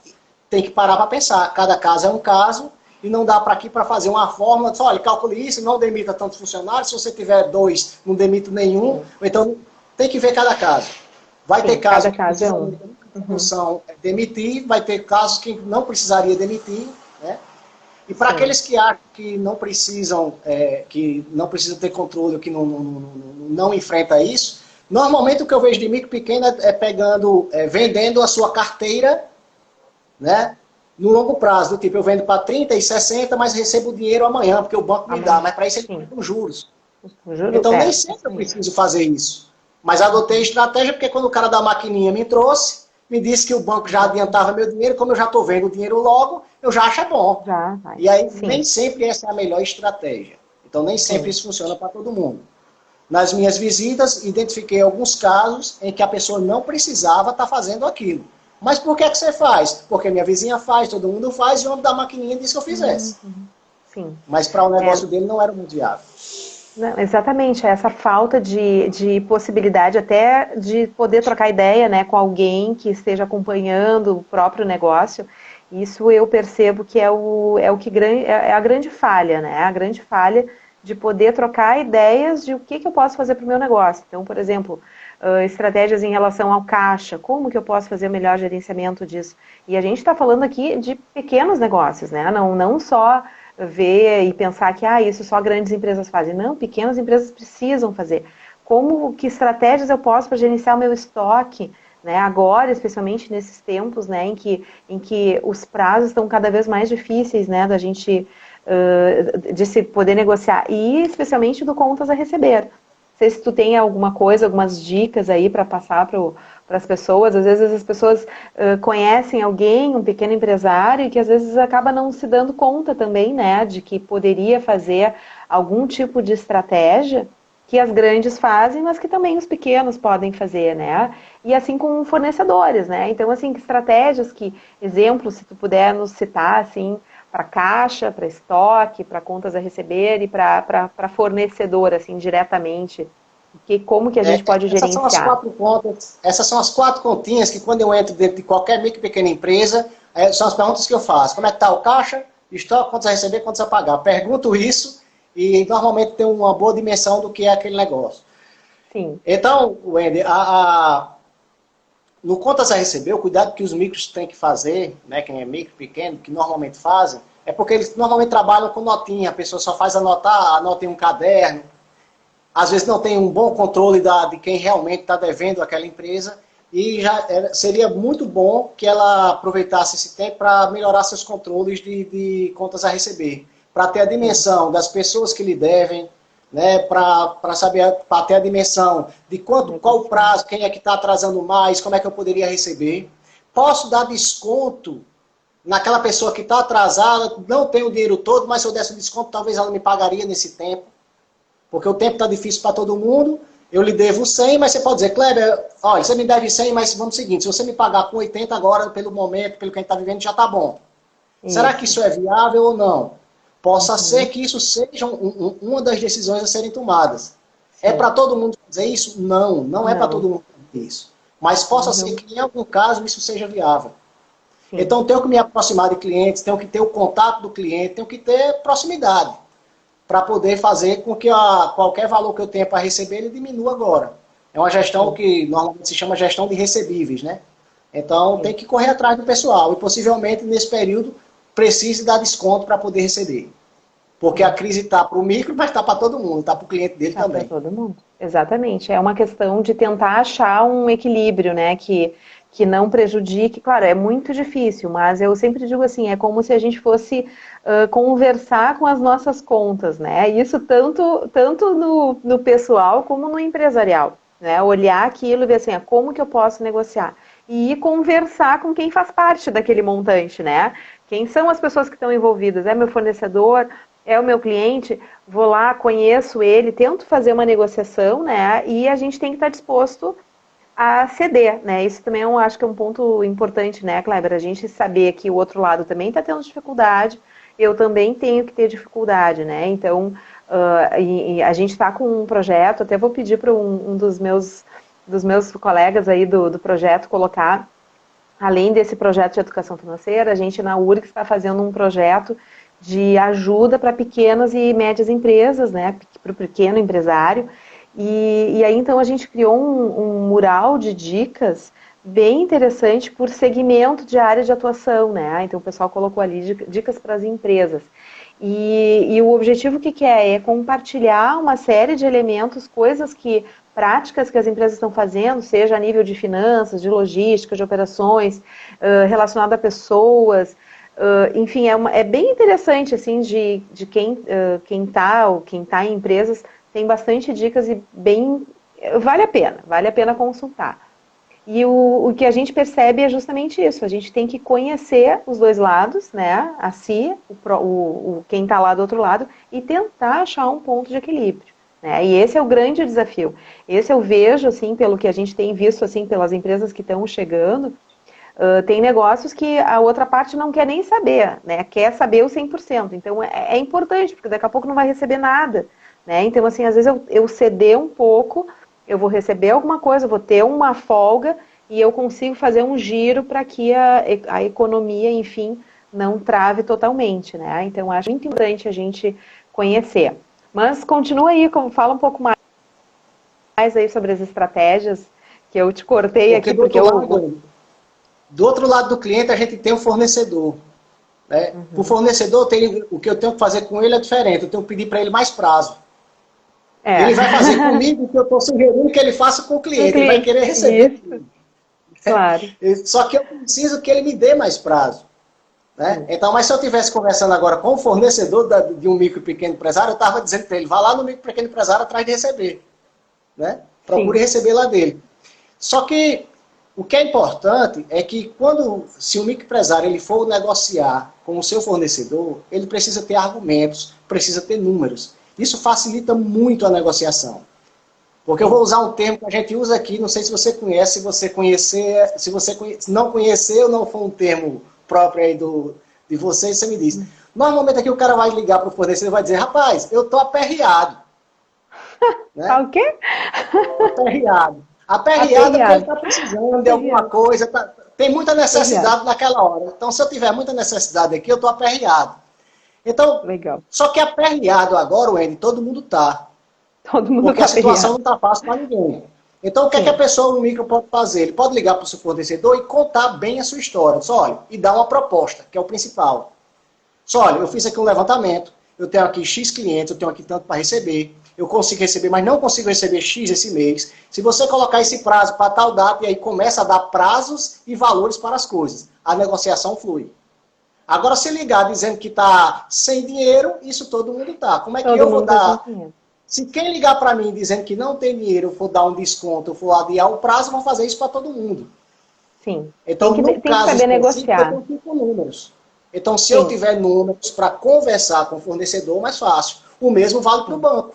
tem que parar para pensar. Cada caso é um caso e não dá para aqui para fazer uma fórmula. Só, olha, calcule isso, não demita tantos funcionários. Se você tiver 2, não demito nenhum. Então, tem que ver cada caso. Vai ter casos que precisam função demitir, vai ter casos que não precisaria demitir, né? E para aqueles que acham que não precisam ter controle, que não enfrenta isso, normalmente o que eu vejo de micro e pequeno vendendo a sua carteira, né, no longo prazo, do tipo, eu vendo para 30 e 60, mas recebo o dinheiro amanhã, porque o banco me dá, mas para isso ele tem com juros. Então nem sempre eu preciso fazer isso. Mas adotei estratégia, porque quando o cara da maquininha me trouxe, me disse que o banco já adiantava meu dinheiro, como eu já estou vendo o dinheiro logo, eu já acho bom. E aí nem sempre essa é a melhor estratégia. Então nem sempre isso funciona para todo mundo. Nas minhas visitas, identifiquei alguns casos em que a pessoa não precisava estar fazendo aquilo. Mas por que você faz? Porque minha vizinha faz, todo mundo faz, e o homem da maquininha disse que eu fizesse. Sim. Mas para o negócio dele não era muito viável. Não, exatamente, essa falta de possibilidade até de poder trocar ideia, né, com alguém que esteja acompanhando o próprio negócio, isso eu percebo que é a grande falha, né, a grande falha de poder trocar ideias de o que eu posso fazer para o meu negócio. Então, por exemplo, estratégias em relação ao caixa, como que eu posso fazer o melhor gerenciamento disso? E a gente está falando aqui de pequenos negócios, né, não só ver e pensar que isso só grandes empresas fazem. Não, pequenas empresas precisam fazer. Que estratégias eu posso para gerenciar o meu estoque, né? Agora, especialmente nesses tempos, né, em que os prazos estão cada vez mais difíceis, né, da gente de se poder negociar, e especialmente do contas a receber. Não sei se tu tem alguma coisa, algumas dicas aí para passar para as pessoas. Às vezes as pessoas conhecem alguém, um pequeno empresário, que às vezes acaba não se dando conta também, né, de que poderia fazer algum tipo de estratégia que as grandes fazem, mas que também os pequenos podem fazer, né? E assim com fornecedores, né? Então, assim, exemplos, se tu puder nos citar, assim, para caixa, para estoque, para contas a receber e para fornecedor, assim, diretamente. Como que a gente pode gerenciar? Essas são as 4 continhas que quando eu entro dentro de qualquer micro e pequena empresa, são as perguntas que eu faço. Como é que está o caixa, estoque, quantos a receber, quantos a pagar? Pergunto isso e normalmente tem uma boa dimensão do que é aquele negócio. Sim. Então, Wendy, no contas a receber, o cuidado que os micros têm que fazer, né, quem é micro, pequeno, que normalmente fazem, é porque eles normalmente trabalham com notinha, a pessoa só faz anota em um caderno, às vezes não tem um bom controle de quem realmente está devendo àquela empresa, e seria muito bom que ela aproveitasse esse tempo para melhorar seus controles de contas a receber, para ter a dimensão das pessoas que lhe devem, né, para saber, para ter a dimensão de qual o prazo, quem é que está atrasando mais, como é que eu poderia receber. Posso dar desconto naquela pessoa que está atrasada, não tem o dinheiro todo, mas se eu desse um desconto, talvez ela me pagaria nesse tempo. Porque o tempo está difícil para todo mundo, eu lhe devo 100, mas você pode dizer, Kleber, olha, você me deve 100, mas vamos ao seguinte, se você me pagar com 80 agora, pelo momento, pelo que a gente está vivendo, já está bom. Será que isso é viável ou não? Possa ser que isso seja uma das decisões a serem tomadas. É para todo mundo fazer isso? Não é para todo mundo fazer isso. Mas possa ser que em algum caso isso seja viável. Sim. Então tenho que me aproximar de clientes, tenho que ter o contato do cliente, tenho que ter proximidade para poder fazer com que qualquer valor que eu tenha para receber ele diminua agora. É uma gestão que normalmente se chama gestão de recebíveis, né? Então tem que correr atrás do pessoal e possivelmente nesse período precise dar desconto para poder receber. Porque a crise está para o micro, mas está para todo mundo, está para o cliente dele também. Está para todo mundo, exatamente. É uma questão de tentar achar um equilíbrio, né, que não prejudique. Claro, é muito difícil, mas eu sempre digo assim, é como se a gente fosse conversar com as nossas contas, né? Isso tanto no pessoal como no empresarial, né? Olhar aquilo e ver assim, como que eu posso negociar? e conversar com quem faz parte daquele montante, né? Quem são as pessoas que estão envolvidas? É meu fornecedor? É o meu cliente? Vou lá, conheço ele, tento fazer uma negociação, né? E a gente tem que estar disposto a ceder, né? Isso também eu acho que é um ponto importante, né, Kleber? A gente saber que o outro lado também está tendo dificuldade, eu também tenho que ter dificuldade, né? Então, e a gente está com um projeto, até vou pedir para um dos meus colegas aí do projeto colocar, além desse projeto de educação financeira, a gente na URGS está fazendo um projeto de ajuda para pequenas e médias empresas, né, para o pequeno empresário. E aí, então, a gente criou um mural de dicas bem interessante por segmento de área de atuação, né? Então, o pessoal colocou ali dicas para as empresas. E o objetivo que é? É compartilhar uma série de elementos, coisas que, práticas que as empresas estão fazendo, seja a nível de finanças, de logística, de operações, relacionado a pessoas, enfim, é bem interessante, assim, de quem tá em empresas, tem bastante dicas e bem, vale a pena consultar. E o que a gente percebe é justamente isso, a gente tem que conhecer os dois lados, né, a si, quem está lá do outro lado, e tentar achar um ponto de equilíbrio. Né? E esse é o grande desafio. Esse eu vejo, assim, pelo que a gente tem visto, assim, pelas empresas que estão chegando, tem negócios que a outra parte não quer nem saber, né? Quer saber o 100%. Então, é importante, porque daqui a pouco não vai receber nada. Né? Então, assim, às vezes eu ceder um pouco, eu vou receber alguma coisa, vou ter uma folga e eu consigo fazer um giro para que a economia, enfim, não trave totalmente. Né? Então, acho muito importante a gente conhecer. Mas continua aí, fala um pouco mais aí sobre as estratégias, que eu te cortei Porque aqui, porque do outro lado do cliente a gente tem o fornecedor. Né? O fornecedor, o que eu tenho que fazer com ele é diferente, eu tenho que pedir para ele mais prazo. Ele vai fazer comigo o que eu estou sugerindo que ele faça com o cliente. Ele vai querer receber. Isso. Claro. Só que eu preciso que ele me dê mais prazo. Né? Então, mas se eu estivesse conversando agora com o fornecedor de um micro e pequeno empresário, eu estava dizendo para ele, vá lá no micro e pequeno empresário atrás de receber. Né? Procure receber lá dele. Só que o que é importante é que se o microempresário ele for negociar com o seu fornecedor, ele precisa ter argumentos, precisa ter números. Isso facilita muito a negociação. Porque eu vou usar um termo que a gente usa aqui, não sei se você conhece, se você não conhecer ou não for um termo próprio aí de vocês, você me diz. Normalmente aqui o cara vai ligar para o fornecedor e vai dizer, rapaz, eu estou aperreado. Né? O quê? Aperreado. Aperreado porque ele está precisando de alguma coisa, tem muita necessidade naquela hora. Então, se eu tiver muita necessidade aqui, eu estou aperreado. Então, legal. Só que aperreado agora, Wendy, todo mundo está. Porque a situação não está fácil para ninguém. Então, o que é que a pessoa no micro pode fazer? Ele pode ligar para o seu fornecedor e contar bem a sua história. Só, olha, e dar uma proposta, que é o principal. Só, olha, eu fiz aqui um levantamento, eu tenho aqui X clientes, eu tenho aqui tanto para receber, eu consigo receber, mas não consigo receber X esse mês. Se você colocar esse prazo para tal data, e aí começa a dar prazos e valores para as coisas, a negociação flui. Agora, se ligar dizendo que está sem dinheiro, isso todo mundo está. Como é que eu vou dar... Se quem ligar para mim dizendo que não tem dinheiro, eu for dar um desconto, eu for adiar o prazo, eu vou fazer isso para todo mundo. Sim. Então, tem que saber negociar. Eu tenho 5 números. Então, se eu tiver números para conversar com o fornecedor, mais fácil. O mesmo vale para o banco.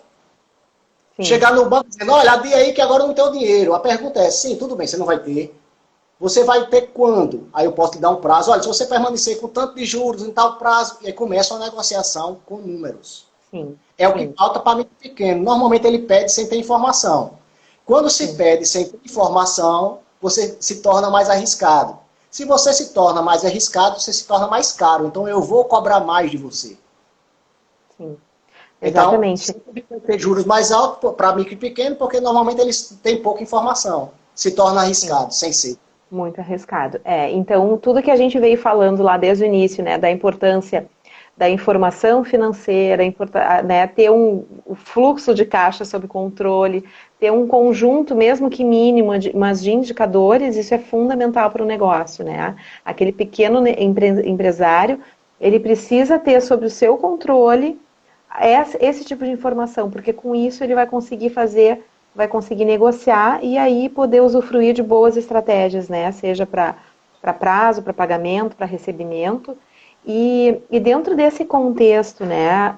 Sim. Chegar no banco dizendo, olha, adia aí que agora eu não tenho dinheiro. A pergunta é, sim, tudo bem, você não vai ter. Você vai ter quando? Aí eu posso te dar um prazo. Olha, se você permanecer com tanto de juros em tal prazo, e aí começa uma negociação com números. Sim. É o que falta para mim pequeno. Normalmente ele pede sem ter informação. Quando se pede sem ter informação, você se torna mais arriscado. Se você se torna mais arriscado, você se torna mais caro. Então eu vou cobrar mais de você. Sim. Exatamente. Então, sempre tem que ter juros mais altos para micro e pequeno, porque normalmente eles têm pouca informação. Se torna arriscado, sem ser. Muito arriscado. Então, tudo que a gente veio falando lá desde o início, né, da importância da informação financeira, né, ter o fluxo de caixa sob controle, ter um conjunto, mesmo que mínimo, mas de indicadores, isso é fundamental para o negócio. Né? Aquele pequeno empresário, ele precisa ter sob o seu controle esse tipo de informação, porque com isso ele vai conseguir fazer vai conseguir negociar e aí poder usufruir de boas estratégias, né? Seja para prazo, para pagamento, para recebimento. E dentro desse contexto, né,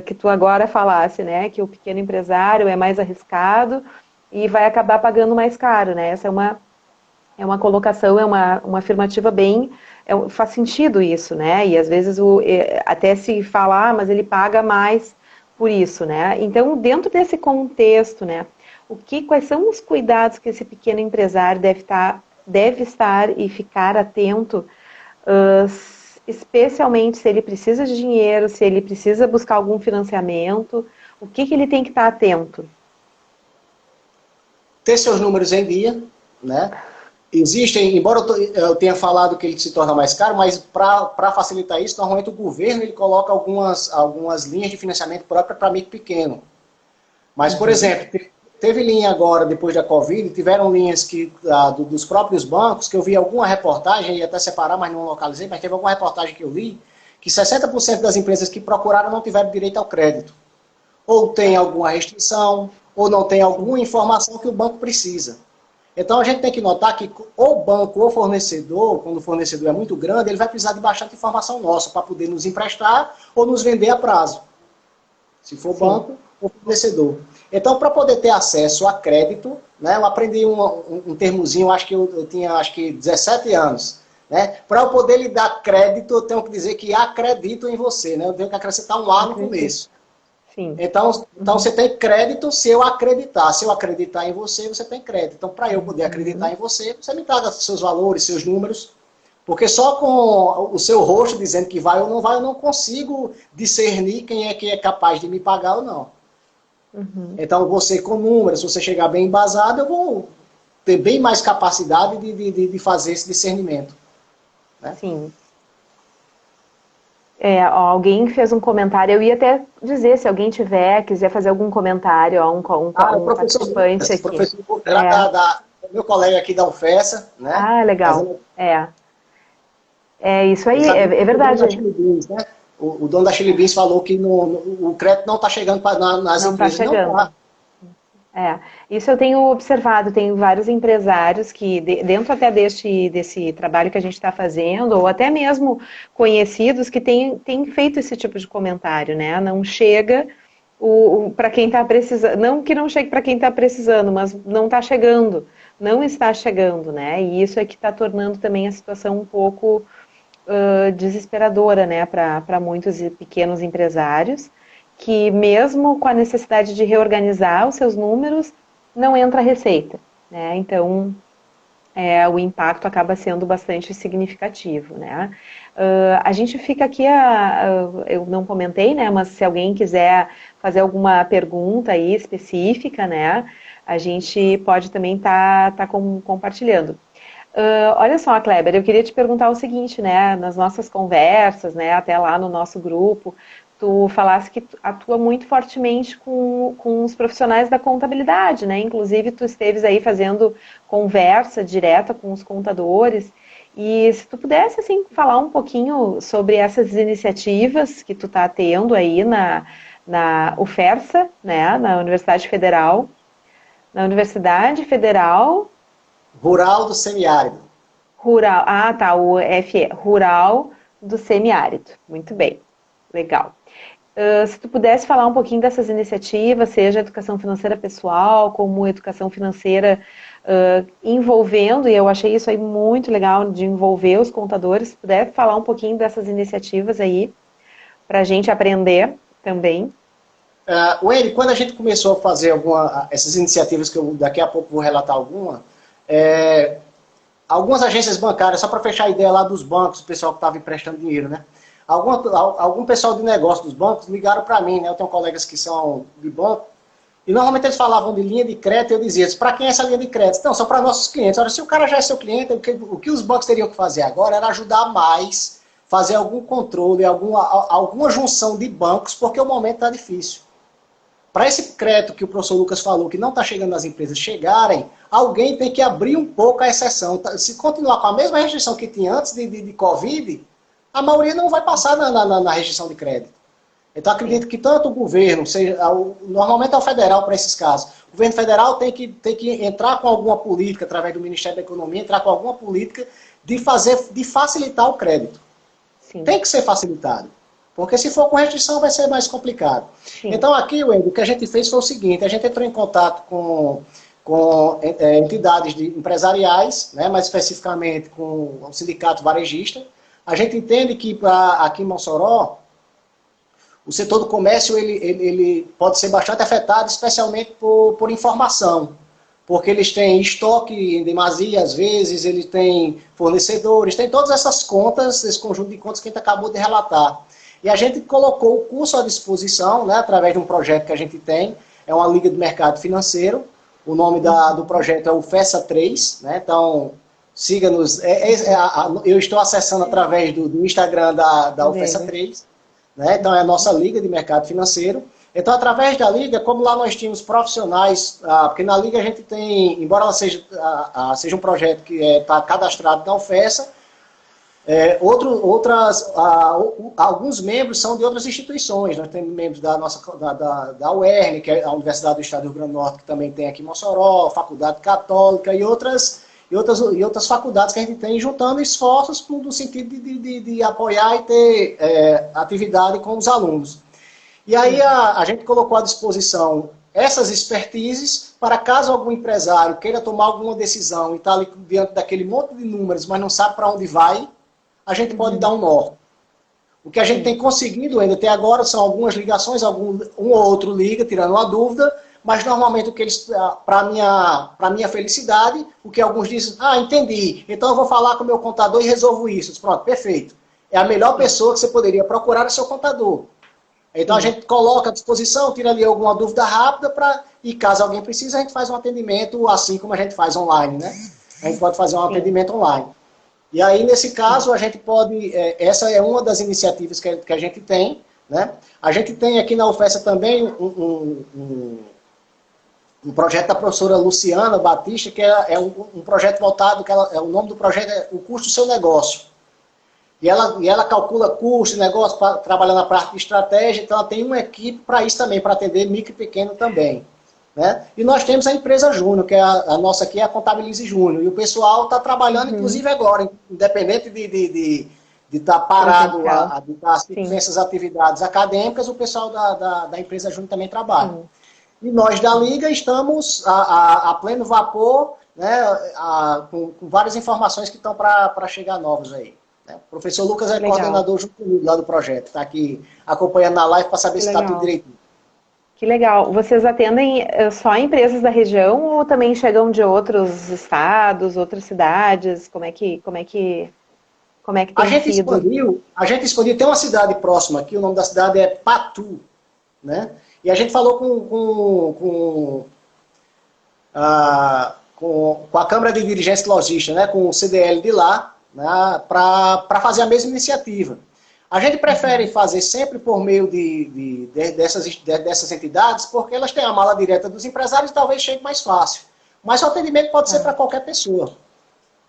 que tu agora falasse, né, que o pequeno empresário é mais arriscado e vai acabar pagando mais caro, né? Essa é uma colocação, uma afirmativa bem... faz sentido isso, né? E às vezes até se fala, mas ele paga mais por isso, né? Então, dentro desse contexto, né, quais são os cuidados que esse pequeno empresário deve estar e ficar atento, especialmente se ele precisa de dinheiro, se ele precisa buscar algum financiamento, o que ele tem que estar atento? Ter seus números em dia, né? Existem, embora eu tenha falado que ele se torna mais caro, mas para facilitar isso, normalmente o governo ele coloca algumas linhas de financiamento próprias para micro e pequeno. Mas, por exemplo, teve linha agora, depois da Covid, tiveram linhas dos próprios bancos, que eu vi alguma reportagem, ia até separar, mas não localizei, mas teve alguma reportagem que eu li, que 60% das empresas que procuraram não tiveram direito ao crédito. Ou tem alguma restrição, ou não tem alguma informação que o banco precisa. Então a gente tem que notar que ou banco ou fornecedor, quando o fornecedor é muito grande, ele vai precisar de bastante informação nossa para poder nos emprestar ou nos vender a prazo. Se for banco ou fornecedor. Então, para poder ter acesso a crédito, né, eu aprendi um termozinho, acho que eu tinha 17 anos. Né? Para eu poder lhe dar crédito, eu tenho que dizer que acredito em você. Né? Eu tenho que acrescentar um A no começo. Sim. Então você tem crédito se eu acreditar. Se eu acreditar em você, você tem crédito. Então, para eu poder acreditar em você, você me traga seus valores, seus números. Porque só com o seu rosto dizendo que vai ou não vai, eu não consigo discernir quem é que é capaz de me pagar ou não. Então, você com números, se você chegar bem embasado, eu vou ter bem mais capacidade de fazer esse discernimento. Né? Sim. Alguém fez um comentário, eu ia até dizer, se alguém quiser fazer algum comentário, um participante aqui. Professor, meu colega aqui da UFESA, né? Ah, legal. É isso aí, é verdade. O dono da Chili Beans falou que o crédito não está chegando nas não empresas. Tá chegando. Não está. Isso eu tenho observado, tem vários empresários que, dentro até desse trabalho que a gente está fazendo, ou até mesmo conhecidos que têm feito esse tipo de comentário, né? Não chega para quem está precisando, não que não chegue para quem está precisando, mas não está chegando, não está chegando, né? E isso é que está tornando também a situação um pouco desesperadora, né? Para muitos pequenos empresários, que mesmo com a necessidade de reorganizar os seus números, não entra receita, né? Então, o impacto acaba sendo bastante significativo, né? A gente fica aqui, eu não comentei, né? Mas se alguém quiser fazer alguma pergunta aí específica, né? A gente pode também tá compartilhando. Olha só, Kleber, eu queria te perguntar o seguinte, né? Nas nossas conversas, né? Até lá no nosso grupo, tu falasse que atua muito fortemente com os profissionais da contabilidade, né? Inclusive, tu esteves aí fazendo conversa direta com os contadores. E se tu pudesse, assim, falar um pouquinho sobre essas iniciativas que tu está tendo aí na UFERSA, né? Na Universidade Federal. Na Universidade Federal... Rural do Semiárido. Rural, o FE, Rural do Semiárido. Muito bem, legal. Se tu pudesse falar um pouquinho dessas iniciativas, seja educação financeira pessoal, como educação financeira envolvendo, e eu achei isso aí muito legal, de envolver os contadores, se puder falar um pouquinho dessas iniciativas aí, para a gente aprender também. Wendy, quando a gente começou a fazer essas iniciativas, que eu daqui a pouco vou relatar algumas agências bancárias, só para fechar a ideia lá dos bancos, o pessoal que estava emprestando dinheiro, né? Algum pessoal de negócio dos bancos ligaram para mim, né? Eu tenho colegas que são de banco, e normalmente eles falavam de linha de crédito, e eu dizia, para quem é essa linha de crédito? Não, são para nossos clientes. Ora, se o cara já é seu cliente, o que os bancos teriam que fazer agora era ajudar mais, fazer algum controle, alguma junção de bancos, porque o momento está difícil. Para esse crédito que o professor Lucas falou, que não está chegando nas empresas chegarem, alguém tem que abrir um pouco a exceção. Se continuar com a mesma restrição que tinha antes de Covid, a maioria não vai passar na restrição de crédito. Então, acredito que tanto o governo, normalmente é o federal para esses casos, o governo federal tem que entrar com alguma política, através do Ministério da Economia, entrar com alguma política de facilitar o crédito. Sim. Tem que ser facilitado. Porque se for com restrição vai ser mais complicado. Sim. Então aqui, Wendy, o que a gente fez foi o seguinte, a gente entrou em contato com entidades empresariais, né, mais especificamente com o sindicato varejista. A gente entende que aqui em Mossoró, o setor do comércio ele pode ser bastante afetado, especialmente por informação. Porque eles têm estoque em demasia, às vezes, eles têm fornecedores, tem todas essas contas, esse conjunto de contas que a gente acabou de relatar. E a gente colocou o curso à disposição, né, através de um projeto que a gente tem, é uma Liga de Mercado Financeiro, o nome do projeto é o FESA 3, né, então siga-nos, eu estou acessando através do Instagram da UFESA 3, né, então é a nossa Liga de Mercado Financeiro. Então, através da Liga, como lá nós tínhamos profissionais, porque na Liga a gente tem, embora ela seja um projeto que está cadastrado na UFESA, alguns membros são de outras instituições. Nós temos membros da UERN, que é a Universidade do Estado do Rio Grande do Norte, que também tem aqui em Mossoró, Faculdade Católica e outras faculdades que a gente tem, juntando esforços no sentido de apoiar e ter atividade com os alunos. E aí a gente colocou à disposição essas expertises para caso algum empresário queira tomar alguma decisão e está ali diante daquele monte de números, mas não sabe para onde vai, a gente pode dar um norte. O que a gente tem conseguido ainda até agora são algumas ligações, um ou outro liga, tirando uma dúvida, mas normalmente o que eles, para minha felicidade, o que alguns dizem, entendi, então eu vou falar com o meu contador e resolvo isso. Pronto, perfeito. É a melhor pessoa que você poderia procurar, é seu contador. Então a gente coloca à disposição, tira ali alguma dúvida rápida, e caso alguém precise, a gente faz um atendimento assim como a gente faz online, né? A gente pode fazer um atendimento online. E aí, nesse caso, a gente pode, essa é uma das iniciativas que a gente tem, né? A gente tem aqui na UFESA também um projeto da professora Luciana Batista, que é um projeto voltado, o nome do projeto é O Custo do Seu Negócio. E ela calcula custo, negócio, trabalhando na parte de estratégia, então ela tem uma equipe para isso também, para atender micro e pequeno também. Né? E nós temos a empresa Júnior, que é a nossa aqui é a Contabilize Júnior, e o pessoal está trabalhando, inclusive agora, independente de estar parado, de estar sem essas atividades acadêmicas, o pessoal da empresa Júnior também trabalha. E nós da Liga estamos a pleno vapor, né, com várias informações que estão para chegar novos aí. O professor Lucas é coordenador junto comigo lá do projeto, está aqui acompanhando na live para saber se está tudo direitinho. Que legal. Vocês atendem só empresas da região ou também chegam de outros estados, outras cidades? Como é que tem sido? A gente expandiu, tem uma cidade próxima aqui, o nome da cidade é Patu, né? E a gente falou com a Câmara de Dirigentes Logística, né? Com o CDL de lá, né, para fazer a mesma iniciativa. A gente prefere fazer sempre por meio dessas entidades, porque elas têm a mala direta dos empresários e talvez chegue mais fácil. Mas o atendimento pode ser para qualquer pessoa.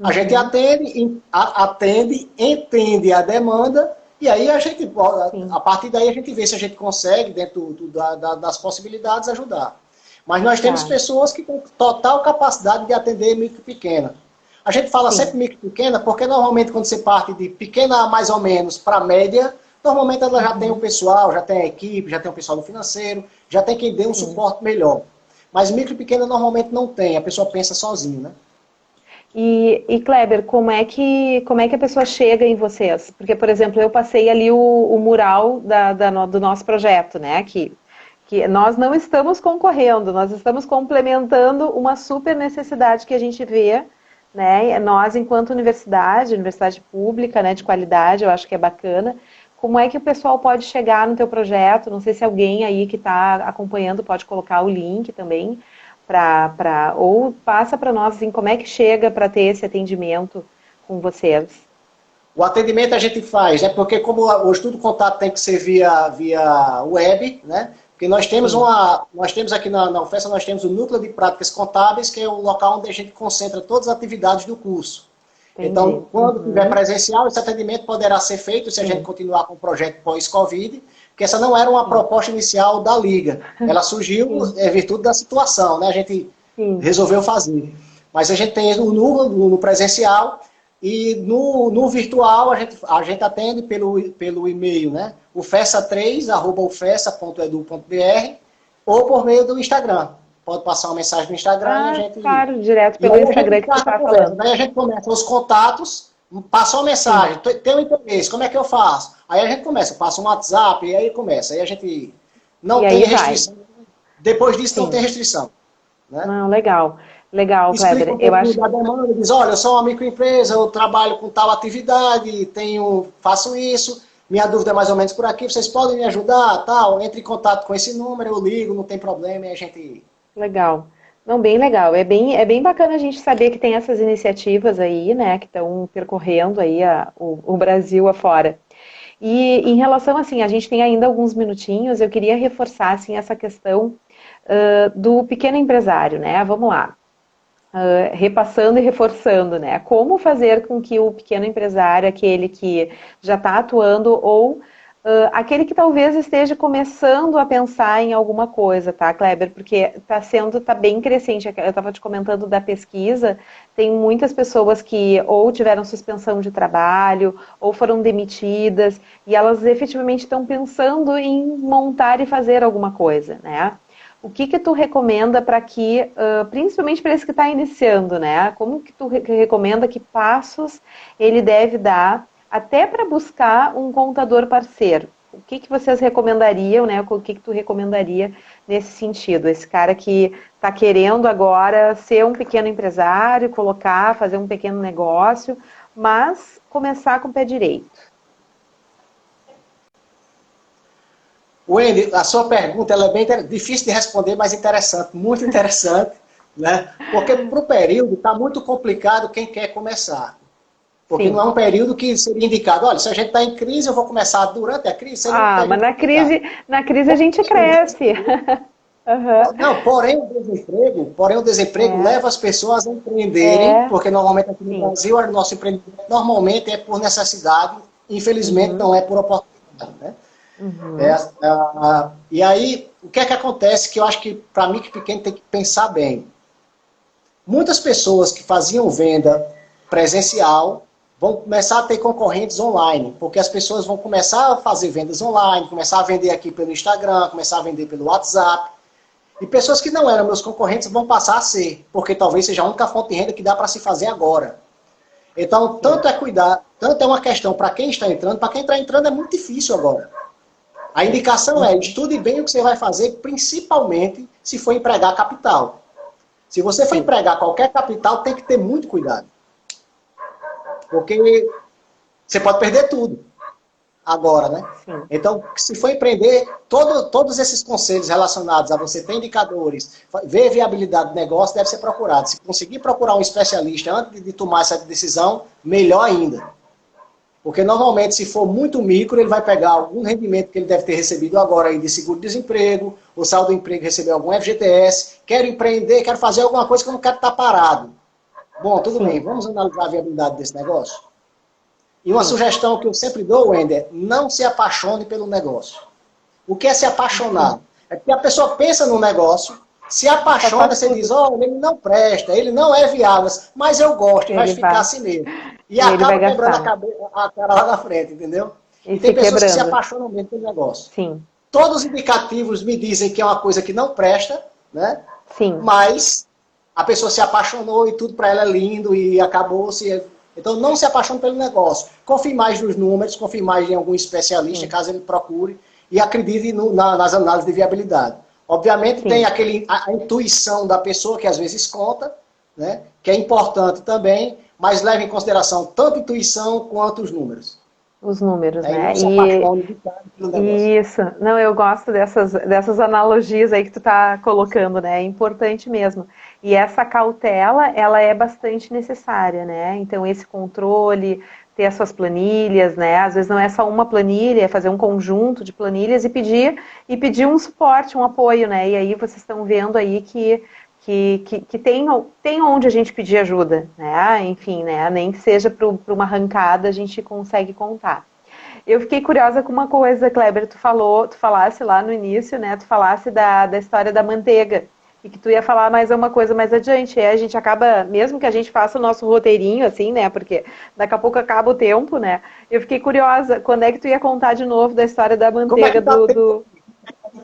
A gente atende, entende a demanda, e aí a partir daí a gente vê se a gente consegue, dentro das possibilidades, ajudar. Mas nós temos pessoas que têm total capacidade de atender micro e pequena. A gente fala sempre micro e pequena, porque normalmente quando você parte de pequena mais ou menos para média, normalmente ela já tem o pessoal, já tem a equipe, já tem o pessoal do financeiro, já tem quem dê um suporte melhor. Mas micro e pequena normalmente não tem, a pessoa pensa sozinho, né? E Kleber, como é que a pessoa chega em vocês? Porque, por exemplo, eu passei ali o mural do nosso projeto, né? Que nós não estamos concorrendo, nós estamos complementando uma super necessidade que a gente vê, né? Nós, enquanto universidade pública, né, de qualidade, eu acho que é bacana. Como é que o pessoal pode chegar no teu projeto? Não sei se alguém aí que está acompanhando pode colocar o link também, ou passa para nós assim, como é que chega para ter esse atendimento com vocês. O atendimento a gente faz, né? Porque como o estudo contato tem que ser via web, né? Porque nós temos aqui na UFESA, nós temos o Núcleo de Práticas Contábeis, que é o local onde a gente concentra todas as atividades do curso. Entendi. Então, quando tiver presencial, esse atendimento poderá ser feito se a gente continuar com o projeto pós-Covid, porque essa não era uma proposta inicial da Liga. Ela surgiu em virtude da situação, né? A gente resolveu fazer. Mas a gente tem no presencial e no virtual a gente atende pelo e-mail, né? O fessa3@ufessa.edu.br ou por meio do Instagram. Pode passar uma mensagem no Instagram e a gente... Claro, direto pelo Instagram que você está falando. Daí a gente começa os contatos, passa uma mensagem, tem um interesse, como é que eu faço? Aí a gente começa, passa um WhatsApp, e aí começa. Aí a gente não tem restrição. Depois disso não tem restrição. Né? Não, legal. Legal, Kleber. Eu acho da demanda, diz, olha, eu sou uma microempresa, eu trabalho com tal atividade, faço isso, minha dúvida é mais ou menos por aqui, vocês podem me ajudar, tal, entre em contato com esse número, eu ligo, não tem problema, e a gente... Legal. Não, bem legal. É bem bacana a gente saber que tem essas iniciativas aí, né, que estão percorrendo aí o Brasil afora. E em relação, assim, a gente tem ainda alguns minutinhos, eu queria reforçar, assim, essa questão do pequeno empresário, né? Vamos lá. Repassando e reforçando, né? Como fazer com que o pequeno empresário, aquele que já está atuando ou aquele que talvez esteja começando a pensar em alguma coisa, tá, Kleber? Porque tá bem crescente. Eu estava te comentando da pesquisa, tem muitas pessoas que ou tiveram suspensão de trabalho, ou foram demitidas, e elas efetivamente estão pensando em montar e fazer alguma coisa, né? O que tu recomenda para que, principalmente para esse que está iniciando, né? Como que tu recomenda, que passos ele deve dar até para buscar um contador parceiro? O que vocês recomendariam, né? O que tu recomendaria nesse sentido? Esse cara que está querendo agora ser um pequeno empresário, fazer um pequeno negócio, mas começar com o pé direito. Wendy, a sua pergunta ela é bem difícil de responder, mas interessante, muito interessante, né? Porque para o período está muito complicado quem quer começar. Porque não é um período que seria indicado, olha, se a gente está em crise, eu vou começar durante a crise. Mas na crise a gente cresce. Uhum. Não, porém o desemprego leva as pessoas a empreenderem, porque normalmente aqui no Brasil o nosso empreendimento normalmente é por necessidade, infelizmente não é por oportunidade, né? E aí, o que é que acontece que eu acho que para mim que pequeno tem que pensar bem. Muitas pessoas que faziam venda presencial vão começar a ter concorrentes online, porque as pessoas vão começar a fazer vendas online, começar a vender aqui pelo Instagram, começar a vender pelo WhatsApp. E pessoas que não eram meus concorrentes vão passar a ser, porque talvez seja a única fonte de renda que dá para se fazer agora. Então, tanto é uma questão para quem está entrando, para quem está entrando é muito difícil agora. A indicação é, estude bem o que você vai fazer, principalmente se for empregar capital. Se você for empregar qualquer capital, tem que ter muito cuidado. Porque você pode perder tudo agora, né? Sim. Então, se for empreender, todos esses conselhos relacionados a você ter indicadores, ver viabilidade do negócio, deve ser procurado. Se conseguir procurar um especialista antes de tomar essa decisão, melhor ainda. Porque normalmente, se for muito micro, ele vai pegar algum rendimento que ele deve ter recebido agora aí de seguro-desemprego, ou saldo do emprego, receber algum FGTS, quero empreender, quero fazer alguma coisa que eu não quero estar parado. Bom, tudo bem, vamos analisar a viabilidade desse negócio? E uma sugestão que eu sempre dou, Wender, não se apaixone pelo negócio. O que é se apaixonar? É porque a pessoa pensa no negócio, se apaixona, você diz, ele não presta, ele não é viável, mas eu gosto, e vai ficar assim mesmo. E acaba quebrando a cara lá na frente, entendeu? E tem pessoas que se apaixonam mesmo pelo negócio. Sim. Todos os indicativos me dizem que é uma coisa que não presta, né? Sim. Mas a pessoa se apaixonou e tudo para ela é lindo e acabou se... Então não se apaixone pelo negócio. Confie mais nos números, confie mais em algum especialista, caso ele procure, e acredite nas análises de viabilidade. Obviamente tem a intuição da pessoa que às vezes conta, né? Que é importante também, mas leve em consideração tanto a intuição quanto os números. Os números, né? Isso. Não, eu gosto dessas analogias aí que tu tá colocando, né? É importante mesmo. E essa cautela, ela é bastante necessária, né? Então, esse controle, ter as suas planilhas, né? Às vezes não é só uma planilha, é fazer um conjunto de planilhas e pedir um suporte, um apoio, né? E aí vocês estão vendo aí que que tem onde a gente pedir ajuda, né? Enfim, né? Nem que seja para uma arrancada, a gente consegue contar. Eu fiquei curiosa com uma coisa, Kleber, tu falasse lá no início, né? Tu falasse da história da manteiga. E que tu ia falar mais uma coisa mais adiante. A gente acaba, mesmo que a gente faça o nosso roteirinho, assim, né? Porque daqui a pouco acaba o tempo, né? Eu fiquei curiosa, quando é que tu ia contar de novo da história da Como é manteiga que dá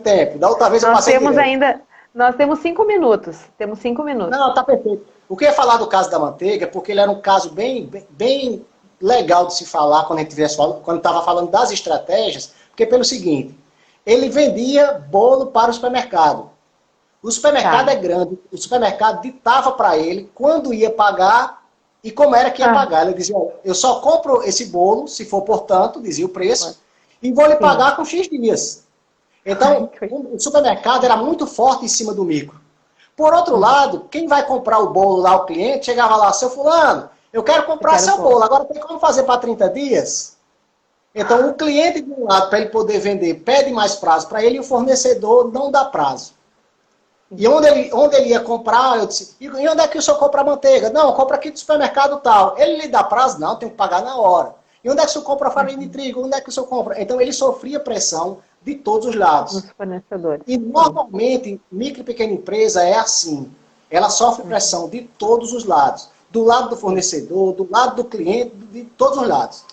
tempo? Da outra vez eu Nós passei temos direto. ainda, nós temos 5 minutos. Temos 5 minutos. Não, tá perfeito. O que eu ia falar do caso da manteiga é porque ele era um caso bem legal de se falar quando a gente quando estava falando das estratégias, porque pelo seguinte, ele vendia bolo para o supermercado. O supermercado Tá. é grande, o supermercado ditava para ele quando ia pagar e como era que ia Ah, pagar. Ele dizia, olha, eu só compro esse bolo, se for por tanto, dizia o preço, e vou lhe sim. pagar com X dias. Ai, Então, o supermercado era muito forte em cima do micro. Por outro lado, quem vai comprar o bolo lá, o cliente, chegava lá, seu fulano, eu quero eu comprar quero seu bolo. bolo, agora tem como fazer para 30 dias? Então, o cliente, de um lado, para ele poder vender, pede mais prazo para ele e o fornecedor não dá prazo. E onde ele ia comprar, eu disse, e onde é que o senhor compra a manteiga? Não, compra aqui do supermercado tal. Ele lhe dá prazo? Não, tem que pagar na hora. E onde é que o senhor compra a farinha de trigo? Onde é que o senhor compra? Então, ele sofria pressão de todos os lados. Dos fornecedores. E Sim. normalmente, micro e pequena empresa é assim. Ela sofre pressão de todos os lados. Do lado do Sim. fornecedor, do lado do cliente, de todos os lados.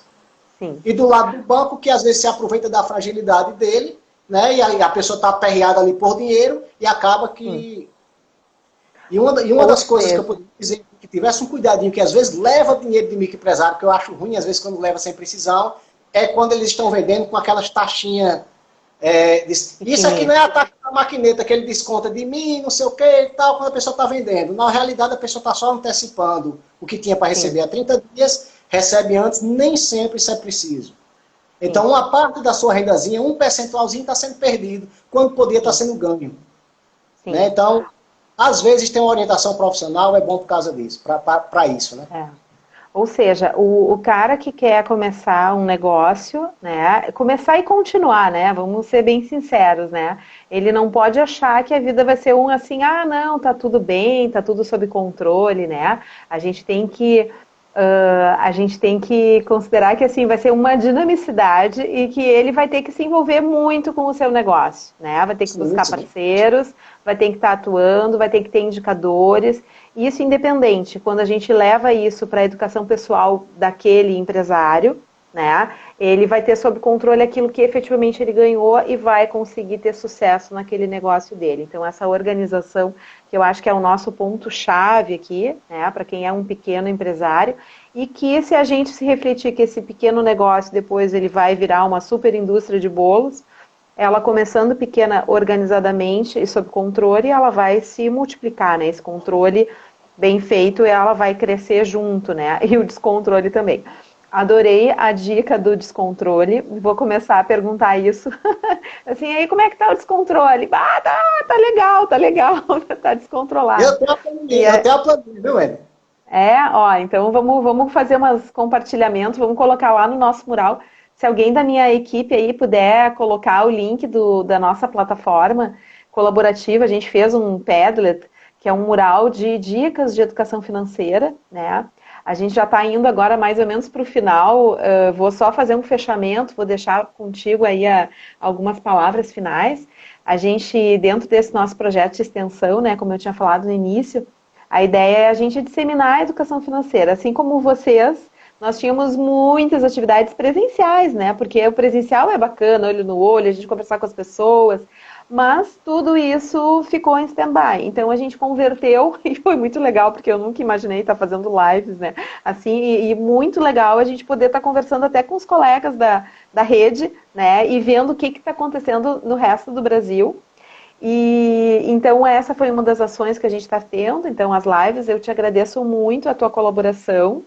Sim. E do lado do banco, que às vezes se aproveita da fragilidade dele, né? E aí a pessoa está aperreada ali por dinheiro e acaba Sim. que... E uma Ou das coisas que eu seja, poderia dizer que tivesse um cuidadinho, que às vezes leva dinheiro de microempresário, que eu acho ruim, às vezes quando leva sem precisão, é quando eles estão vendendo com aquelas taxinhas. Isso aqui não é pequenininha. a taxa da maquineta que ele desconta de mim, não sei o que e tal, quando a pessoa está vendendo. Na realidade, a pessoa está só antecipando o que tinha para Sim. receber há 30 dias, recebe antes, nem sempre isso é preciso. Então, Sim. uma parte da sua rendazinha, um percentualzinho está sendo perdido, quando podia estar Sim. sendo ganho. Né? Sim. Então, às vezes, ter uma orientação profissional é bom por causa disso, para isso. Né? É. Ou seja, o cara que quer começar um negócio, né? Começar e continuar, né? Vamos ser bem sinceros, né? Ele não pode achar que a vida vai ser um assim, ah, não, tá tudo bem, tá tudo sob controle, né? A gente tem que a gente tem que considerar que assim vai ser uma dinamicidade e que ele vai ter que se envolver muito com o seu negócio, né? Vai ter que Sim, buscar sim. parceiros, vai ter que estar atuando, vai ter que ter indicadores. Isso independente, quando a gente leva isso para a educação pessoal daquele empresário, né? Ele vai ter sob controle aquilo que efetivamente ele ganhou e vai conseguir ter sucesso naquele negócio dele. Então, essa organização, que eu acho que é o nosso ponto-chave aqui, né? Para quem é um pequeno empresário, e que se a gente se refletir que esse pequeno negócio depois ele vai virar uma super indústria de bolos, ela começando pequena organizadamente e sob controle, ela vai se multiplicar, né? Esse controle bem feito, ela vai crescer junto, né? E o descontrole também. Adorei a dica do descontrole. Vou começar a perguntar isso. Assim, aí como é que tá o descontrole? Ah, tá legal, tá descontrolado. E Eu tenho a planilha, viu, Ed? ó, então vamos fazer umas compartilhamentos, vamos colocar lá no nosso mural. Se alguém da minha equipe aí puder colocar o link da nossa plataforma colaborativa, a gente fez um Padlet, que é um mural de dicas de educação financeira, né? A gente já está indo agora mais ou menos para o final, vou só fazer um fechamento, vou deixar contigo aí algumas palavras finais. A gente, dentro desse nosso projeto de extensão, né, como eu tinha falado no início, a ideia é a gente disseminar a educação financeira. Assim como vocês, nós tínhamos muitas atividades presenciais, né? Porque o presencial é bacana, olho no olho, a gente conversar com as pessoas, mas tudo isso ficou em stand-by. Então a gente converteu e foi muito legal, porque eu nunca imaginei estar fazendo lives, né? Assim, e muito legal a gente poder estar conversando até com os colegas da rede, né? E vendo o que está acontecendo no resto do Brasil. E então essa foi uma das ações que a gente está tendo, então as lives, eu te agradeço muito a tua colaboração,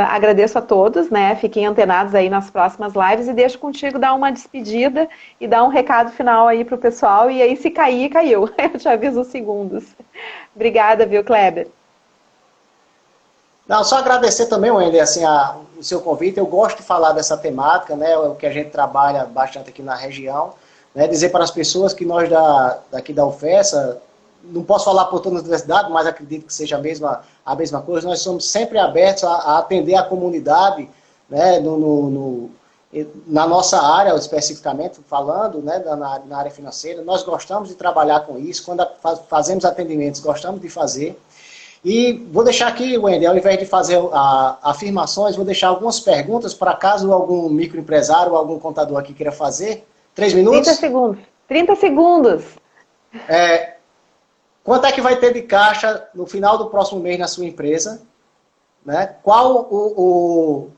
agradeço a todos, né, fiquem antenados aí nas próximas lives e deixo contigo dar uma despedida e dar um recado final aí pro pessoal, e aí se cair, caiu, eu te aviso os segundos. Obrigada, viu, Kleber? Não, só agradecer também, Wender, assim, o seu convite. Eu gosto de falar dessa temática, né, o que a gente trabalha bastante aqui na região, né, dizer para as pessoas que nós daqui da UFESA, não posso falar por toda a universidade, mas acredito que seja a mesma coisa, nós somos sempre abertos a atender a comunidade, né, na nossa área, especificamente falando, né, na área financeira. Nós gostamos de trabalhar com isso, quando fazemos atendimentos, gostamos de fazer. E vou deixar aqui, Wendy, ao invés de fazer afirmações, vou deixar algumas perguntas para caso algum microempresário ou algum contador aqui queira fazer. 3 minutos? 30 segundos. 30 segundos. Quanto é que vai ter de caixa no final do próximo mês na sua empresa? Né? Qual